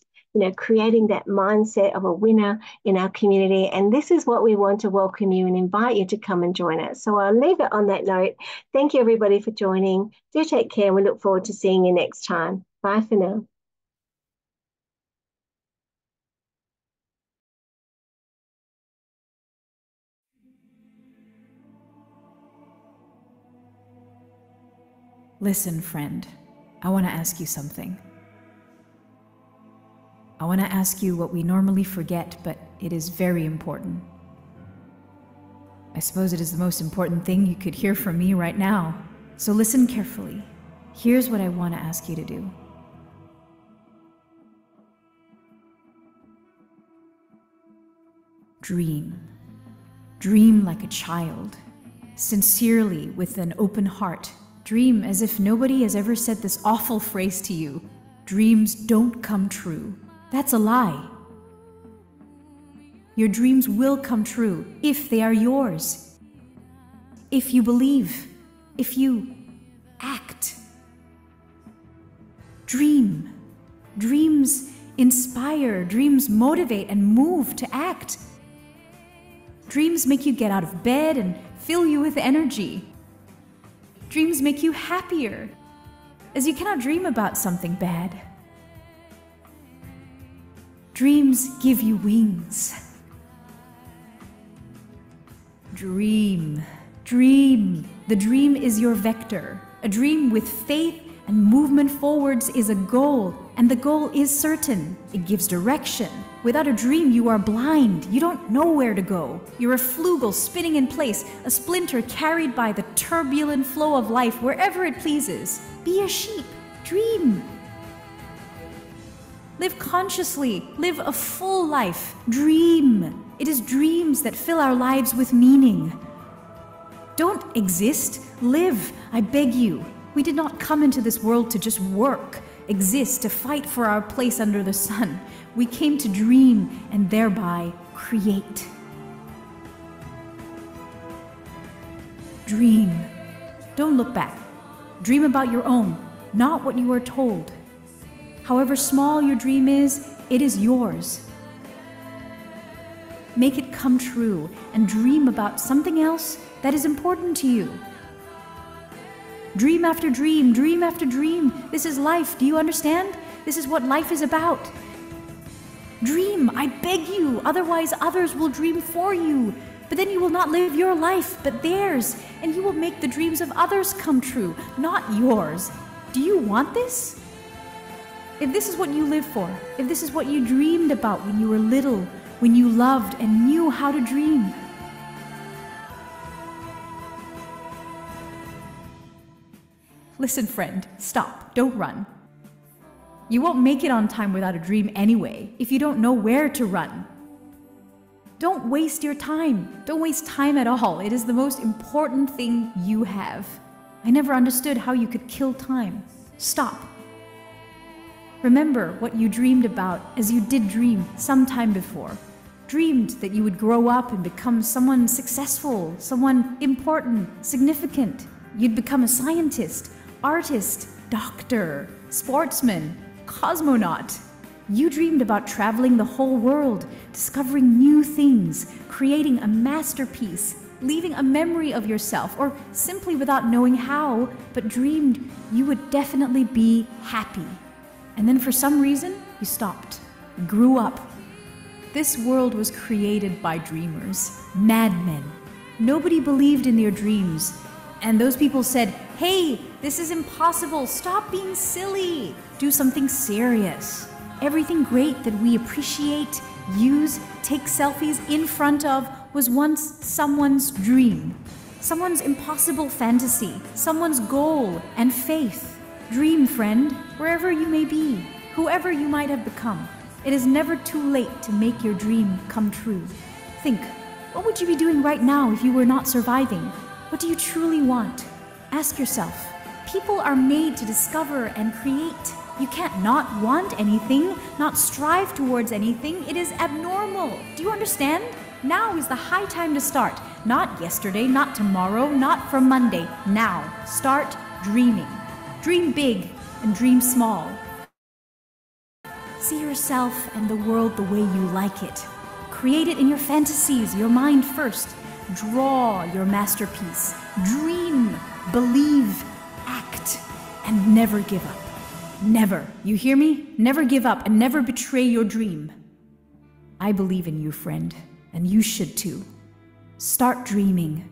creating that mindset of a winner in our community. And this is what we want to welcome you and invite you to come and join us. So I'll leave it on that note. Thank you, everybody, for joining. Do take care. We look forward to seeing you next time. Bye for now. Listen, friend, I want to ask you something. I want to ask you what we normally forget, but it is very important. I suppose it is the most important thing you could hear from me right now. So listen carefully. Here's what I want to ask you to do. Dream. Dream like a child. Sincerely, with an open heart. Dream as if nobody has ever said this awful phrase to you. Dreams don't come true. That's a lie. Your dreams will come true if they are yours. If you believe. If you act. Dream. Dreams inspire. Dreams motivate and move to act. Dreams make you get out of bed and fill you with energy. Dreams make you happier, as you cannot dream about something bad. Dreams give you wings. Dream. Dream. The dream is your vector. A dream with faith and movement forwards is a goal, and the goal is certain. It gives direction. Without a dream, you are blind. You don't know where to go. You're a flugel spinning in place, a splinter carried by the turbulent flow of life wherever it pleases. Be a sheep. Dream. Live consciously. Live a full life. Dream. It is dreams that fill our lives with meaning. Don't exist. Live. I beg you. We did not come into this world to just work, exist, to fight for our place under the sun. We came to dream and thereby create. Dream. Don't look back. Dream about your own, not what you are told. However small your dream is, it is yours. Make it come true and dream about something else that is important to you. Dream after dream, dream after dream. This is life. Do you understand? This is what life is about. Dream, I beg you. Otherwise, others will dream for you. But then you will not live your life, but theirs. And you will make the dreams of others come true, not yours. Do you want this? If this is what you live for, if this is what you dreamed about when you were little, when you loved and knew how to dream, listen, friend, stop. Don't run. You won't make it on time without a dream anyway, if you don't know where to run. Don't waste your time. Don't waste time at all. It is the most important thing you have. I never understood how you could kill time. Stop. Remember what you dreamed about as you did dream sometime before. Dreamed that you would grow up and become someone successful, someone important, significant. You'd become a scientist, artist, doctor, sportsman, cosmonaut. You dreamed about traveling the whole world, discovering new things, creating a masterpiece, leaving a memory of yourself, or simply without knowing how, but dreamed you would definitely be happy. And then for some reason, you stopped, grew up. This world was created by dreamers, madmen. Nobody believed in their dreams. And those people said, hey, this is impossible. Stop being silly. Do something serious. Everything great that we appreciate, use, take selfies in front of was once someone's dream, someone's impossible fantasy, someone's goal and faith. Dream, friend, wherever you may be, whoever you might have become. It is never too late to make your dream come true. Think, what would you be doing right now if you were not surviving? What do you truly want? Ask yourself. People are made to discover and create. You can't not want anything, not strive towards anything. It is abnormal. Do you understand? Now is the high time to start. Not yesterday, not tomorrow, not from Monday. Now, start dreaming. Dream big and dream small. See yourself and the world the way you like it. Create it in your fantasies, your mind first. Draw your masterpiece. Dream, believe, act, and never give up. Never. You hear me? Never give up and never betray your dream. I believe in you, friend, and you should too. Start dreaming.